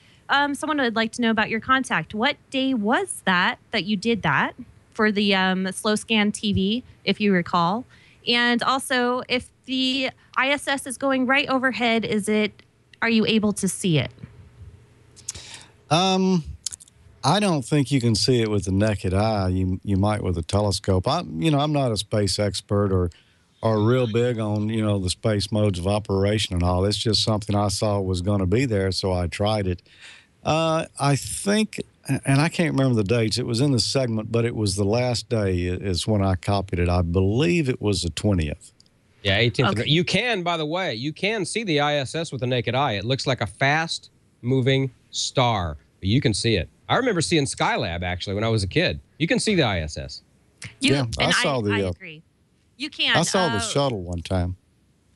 Someone would like to know about your contact. What day was that you did that for the slow scan TV, if you recall? And also, if the ISS is going right overhead, are you able to see it? I don't think you can see it with the naked eye. You might with a telescope. I'm not a space expert or real big on, the space modes of operation and all. It's just something I saw was going to be there, so I tried it. I think, and I can't remember the dates, it was in the segment, but it was the last day is when I copied it. I believe it was the 20th. Yeah, 18th. Okay. You can, by the way, see the ISS with the naked eye. It looks like a fast-moving star. You can see it. I remember seeing Skylab, actually, when I was a kid. You can see the ISS. I agree. You can. I saw the shuttle one time.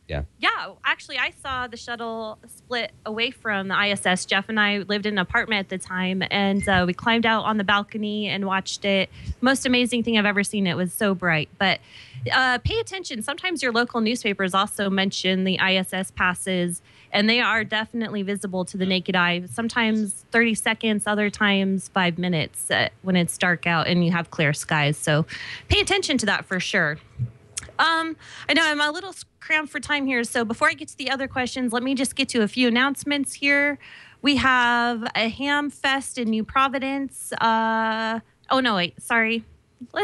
Yeah. Yeah, actually, I saw the shuttle split away from the ISS. Jeff and I lived in an apartment at the time, and we climbed out on the balcony and watched it. Most amazing thing I've ever seen. It was so bright. But pay attention. Sometimes your local newspapers also mention the ISS passes, and they are definitely visible to the naked eye. Sometimes 30 seconds, other times 5 minutes when it's dark out and you have clear skies. So pay attention to that for sure. I know I'm a little cramped for time here, so before I get to the other questions, let me just get to a few announcements here. We have a Ham Fest in New Providence. Let's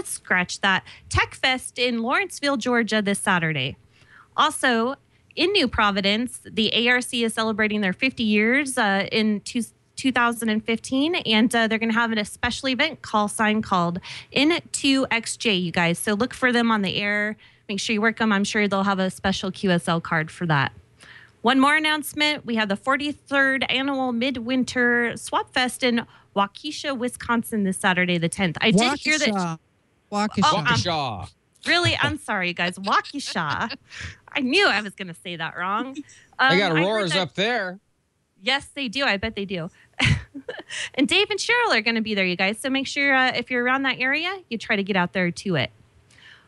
scratch that. Tech Fest in Lawrenceville, Georgia this Saturday. Also, in New Providence, the ARC is celebrating their 50 years in 2015, and they're going to have a special event call sign called N2XJ, you guys. So look for them on the air. Make sure you work them. I'm sure they'll have a special QSL card for that. One more announcement. We have the 43rd annual Midwinter Swap Fest in Waukesha, Wisconsin this Saturday, the 10th. I did hear that. Waukesha. Really? I'm sorry, you guys. Waukesha. I knew I was going to say that wrong. They got roars up there. Yes, they do. I bet they do. And Dave and Cheryl are going to be there, you guys. So make sure if you're around that area, you try to get out there to it.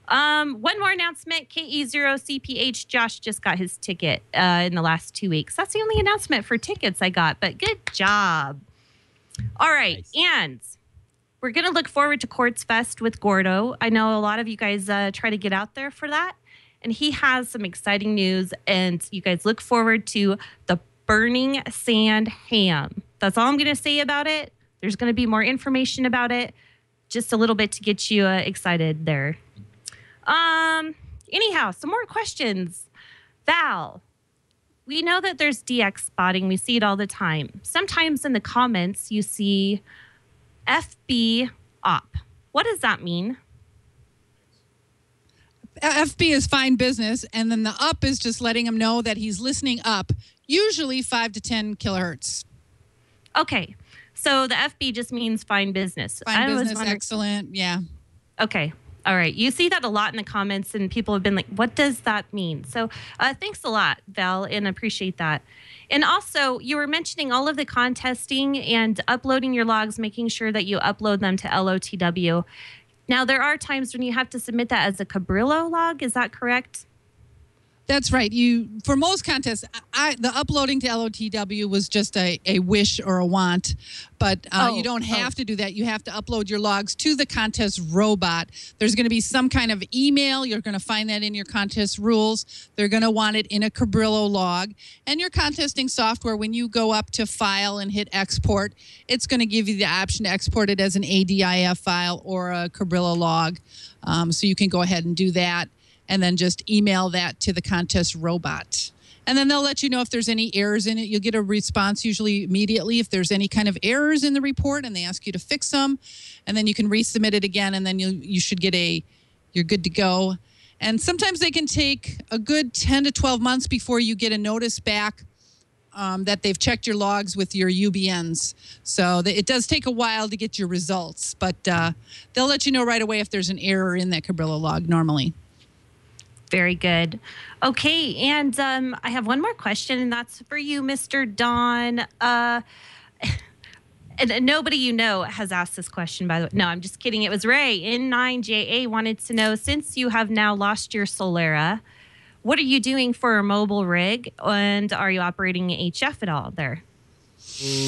One more announcement. KE0CPH Josh just got his ticket in the last 2 weeks. That's the only announcement for tickets I got, but good job. All right. Nice. And we're going to look forward to Quartz Fest with Gordo. I know a lot of you guys try to get out there for that. And he has some exciting news. And you guys look forward to the Burning Sand Ham. That's all I'm going to say about it. There's going to be more information about it. Just a little bit to get you excited there. Anyhow, some more questions. Val, we know that there's DX spotting. We see it all the time. Sometimes in the comments, you see FB op. What does that mean? FB is fine business, and then the up is just letting him know that he's listening up, usually 5 to 10 kilohertz. Okay. So the FB just means fine business. Fine business, excellent. Yeah. Okay. All right. You see that a lot in the comments, and people have been like, what does that mean? So thanks a lot, Val, and appreciate that. And also, you were mentioning all of the contesting and uploading your logs, making sure that you upload them to LOTW. Now, there are times when you have to submit that as a Cabrillo log. Is that correct? That's right. For most contests, the uploading to LOTW was just a wish or a want, but you don't have to do that. You have to upload your logs to the contest robot. There's going to be some kind of email. You're going to find that in your contest rules. They're going to want it in a Cabrillo log. And your contesting software, when you go up to File and hit Export, it's going to give you the option to export it as an ADIF file or a Cabrillo log. So you can go ahead and do that, and then just email that to the contest robot. And then they'll let you know if there's any errors in it. You'll get a response usually immediately if there's any kind of errors in the report, and they ask you to fix them. And then you can resubmit it again, and then you should get you're good to go. And sometimes they can take a good 10 to 12 months before you get a notice back that they've checked your logs with your UBNs. So it does take a while to get your results, but they'll let you know right away if there's an error in that Cabrillo log normally. Very good. Okay, and I have one more question, and that's for you, Mr. Don. And nobody you know has asked this question, by the way. No, I'm just kidding. It was Ray. N9JA wanted to know, since you have now lost your Solera, what are you doing for a mobile rig, and are you operating HF at all there?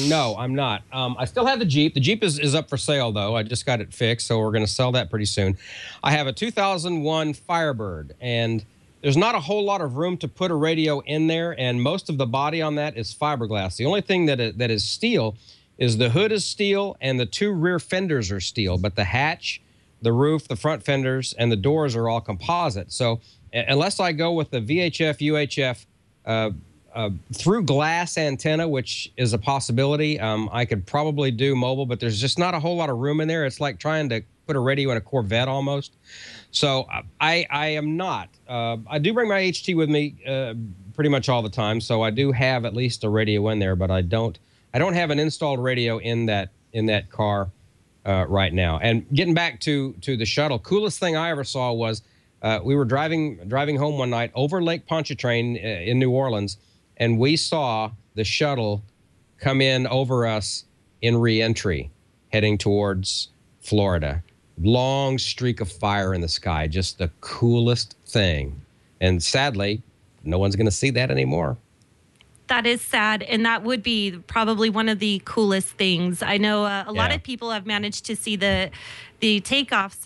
No, I'm not. I still have the Jeep. The Jeep is up for sale, though. I just got it fixed, so we're going to sell that pretty soon. I have a 2001 Firebird, and there's not a whole lot of room to put a radio in there, and most of the body on that is fiberglass. The only thing that is steel is the hood is steel and the two rear fenders are steel, but the hatch, the roof, the front fenders, and the doors are all composite. So unless I go with the VHF, UHF, through glass antenna, which is a possibility, I could probably do mobile, but there's just not a whole lot of room in there. It's like trying to put a radio in a Corvette almost. So I am not. I do bring my HT with me pretty much all the time, so I do have at least a radio in there, but I don't have an installed radio in that car right now. And getting back to the shuttle, coolest thing I ever saw was we were driving home one night over Lake Pontchartrain in New Orleans, and we saw the shuttle come in over us in re-entry, heading towards Florida. Long streak of fire in the sky, just the coolest thing. And sadly, no one's going to see that anymore. That is sad, and that would be probably one of the coolest things. I know a lot of people have managed to see the takeoffs,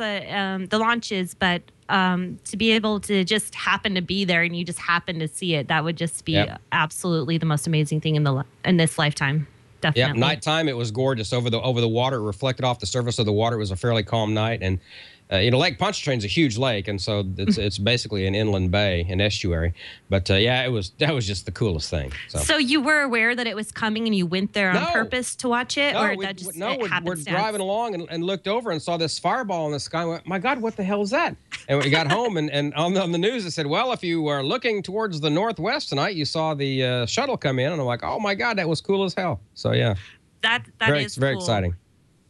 the launches, but to be able to just happen to be there and you just happen to see it, that would just be absolutely the most amazing thing in this lifetime. Definitely. Nighttime, it was gorgeous over the water. It reflected off the surface of the water. It was a fairly calm night, and Lake Pontchartrain's a huge lake, and so it's basically an inland bay, an estuary. But yeah, that was just the coolest thing. So you were aware that it was coming, and you went there on purpose to watch it, or that just we're driving along and looked over and saw this fireball in the sky. And went, my God, what the hell is that? And we got home, and on the news it said, well, if you were looking towards the northwest tonight, you saw the shuttle come in, and I'm like, oh my God, that was cool as hell. So yeah, that is very cool. Exciting.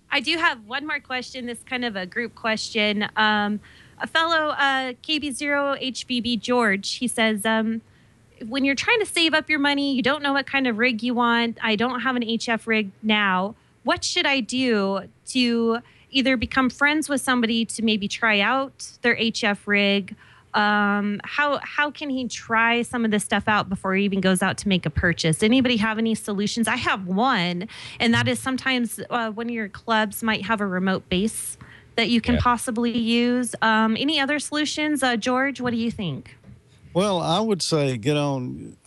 I do have one more question. This is kind of a group question. A fellow KB0HBB George, he says, when you're trying to save up your money, you don't know what kind of rig you want. I don't have an HF rig now. What should I do to either become friends with somebody to maybe try out their HF rig? How can he try some of this stuff out before he even goes out to make a purchase? Anybody have any solutions? I have one, and that is sometimes one of your clubs might have a remote base that you can possibly use. Any other solutions? George, what do you think? Well, I would say get on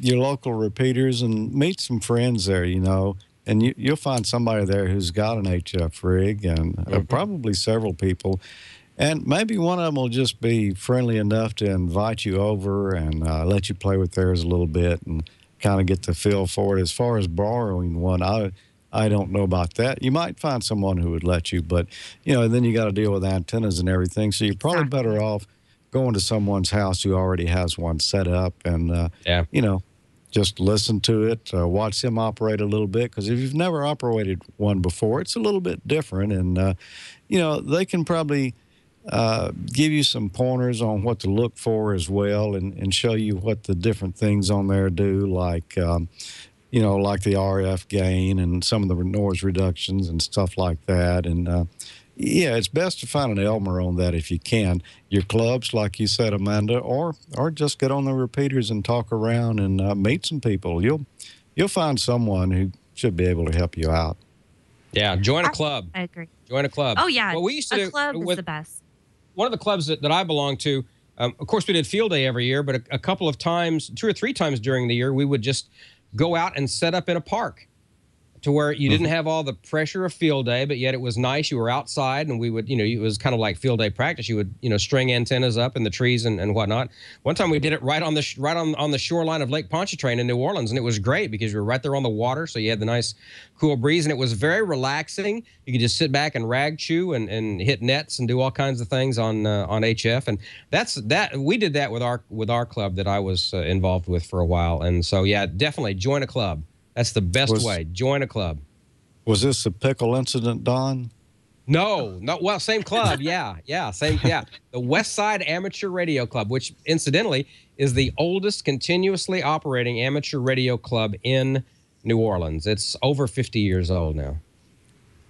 your local repeaters and meet some friends there, and you'll find somebody there who's got an HF rig, and probably several people. And maybe one of them will just be friendly enough to invite you over and let you play with theirs a little bit and kind of get the feel for it. As far as borrowing one, I don't know about that. You might find someone who would let you, but, then you got to deal with antennas and everything. So you're probably better off going to someone's house who already has one set up and, just listen to it, watch them operate a little bit. Because if you've never operated one before, it's a little bit different. And, they can probably give you some pointers on what to look for as well, and show you what the different things on there do, like, like the RF gain and some of the noise reductions and stuff like that. And, it's best to find an Elmer on that if you can. Your clubs, like you said, Amanda, or just get on the repeaters and talk around and meet some people. You'll find someone who should be able to help you out. Yeah, join a club. I agree. Join a club. Oh, yeah. Well, we used to a club is the best. One of the clubs that I belong to, of course, we did field day every year, but a couple of times, 2 or 3 times during the year, we would just go out and set up in a park to where you didn't have all the pressure of field day, but yet it was nice. You were outside, and we would, it was kind of like field day practice. You would, string antennas up in the trees and whatnot. One time we did it right on the shoreline of Lake Pontchartrain in New Orleans, and it was great because you were right there on the water, so you had the nice cool breeze, and it was very relaxing. You could just sit back and rag chew and hit nets and do all kinds of things on HF, and we did that with our club that I was involved with for a while, and so yeah, definitely join a club. That's the best way. Join a club. Was this a pickle incident, Don? No. Well, same club. Yeah. The West Side Amateur Radio Club, which incidentally is the oldest continuously operating amateur radio club in New Orleans. It's over 50 years old now.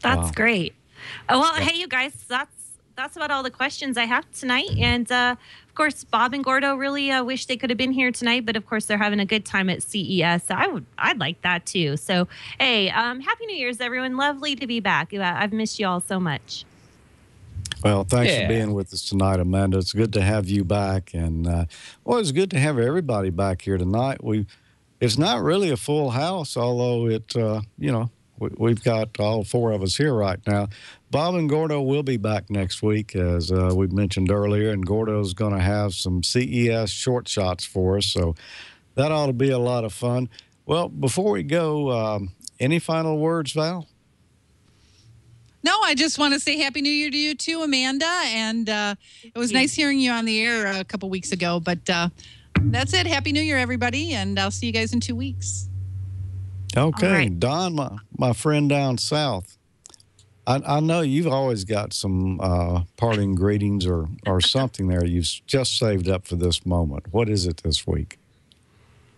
That's great. Well, hey, you guys, that's about all the questions I have tonight. And of course, Bob and Gordo really wish they could have been here tonight, but of course they're having a good time at CES. So I'd like that too. So hey, Happy New Year's, everyone! Lovely to be back. I've missed you all so much. Well, thanks for being with us tonight, Amanda. It's good to have you back, and it's good to have everybody back here tonight. It's not really a full house, although it we've got all 4 of us here right now. Bob and Gordo will be back next week, as we mentioned earlier, and Gordo's going to have some CES short shots for us, so that ought to be a lot of fun. Well, before we go, any final words, Val? No, I just want to say Happy New Year to you too, Amanda, and it was nice hearing you on the air a couple weeks ago, but that's it. Happy New Year, everybody, and I'll see you guys in 2 weeks. Okay, right. Don, my friend down south, I know you've always got some parting greetings or something there you've just saved up for this moment. What is it this week?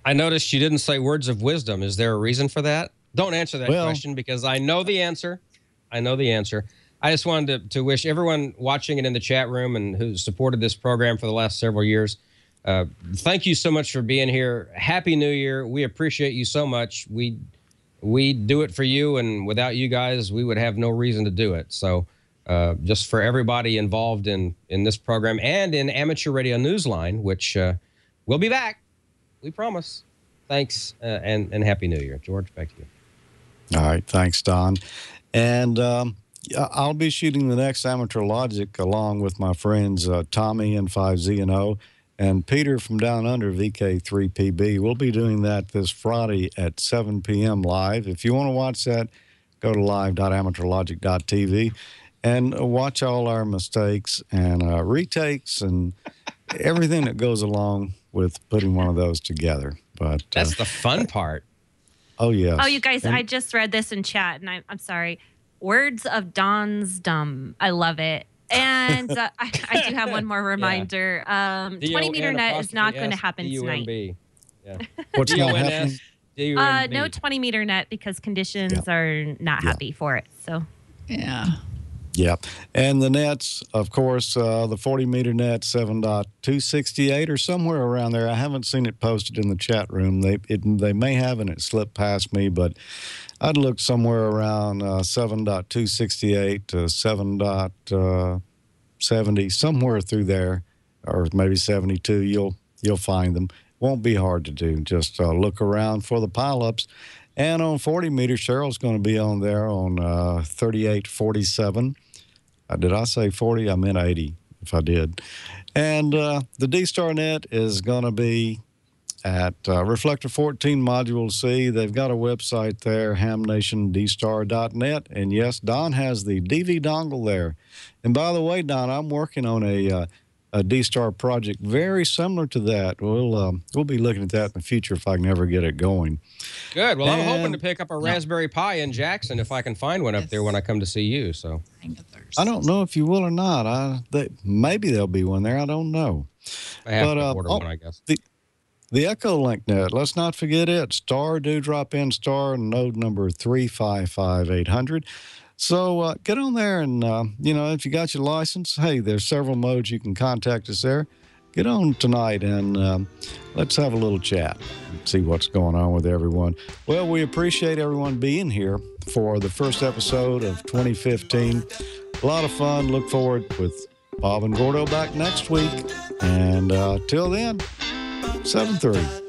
I noticed you didn't say words of wisdom. Is there a reason for that? Don't answer that question because I know the answer. I just wanted to wish everyone watching and in the chat room and who supported this program for the last several years, thank you so much for being here. Happy New Year. We appreciate you so much. We do it for you, and without you guys, we would have no reason to do it. So just for everybody involved in this program and in Amateur Radio Newsline, which we'll be back. We promise. Thanks, and Happy New Year. George, back to you. All right. Thanks, Don. And I'll be shooting the next Amateur Logic along with my friends Tommy and 5Z&O and Peter from Down Under VK3PB. We'll be doing that this Friday at 7 p.m. live. If you want to watch that, go to live.amateurlogic.tv and watch all our mistakes and retakes and everything that goes along with putting one of those together. But that's the fun part. Oh, yes. Oh, you guys, I just read this in chat, and I'm sorry. Words of Don's Dumb. I love it. And I do have one more reminder. 20-meter net is not going to happen tonight. Yeah. What's not happening? No 20-meter net because conditions are not happy for it. So, yeah. Yeah. And the nets, of course, the 40-meter net, 7.268 or somewhere around there. I haven't seen it posted in the chat room. They may have, and it slipped past me, but I'd look somewhere around 7.268 to 7.70, somewhere through there, or maybe 72. You'll find them. Won't be hard to do. Just look around for the pileups. And on 40 meters, Cheryl's going to be on there on 38.47. Did I say 40? I meant 80, if I did. And the D-Star net is going to be at Reflector 14 Module C. They've got a website there, HamNationDStar.net. And yes, Don has the DV dongle there. And by the way, Don, I'm working on a D-Star project very similar to that. We'll be looking at that in the future if I can ever get it going. Good. Well, I'm hoping to pick up a Raspberry Pi in Jackson if I can find one up there when I come to see you. So I don't know if you will or not. Maybe there'll be one there. I don't know. I have to order one, I guess. The Echolink net, let's not forget it. Star, do drop in star, node number 355800. So get on there and, if you got your license, hey, there's several modes you can contact us there. Get on tonight and let's have a little chat and see what's going on with everyone. Well, we appreciate everyone being here for the first episode of 2015. A lot of fun. Look forward with Bob and Gordo back next week. And till then, 7-3.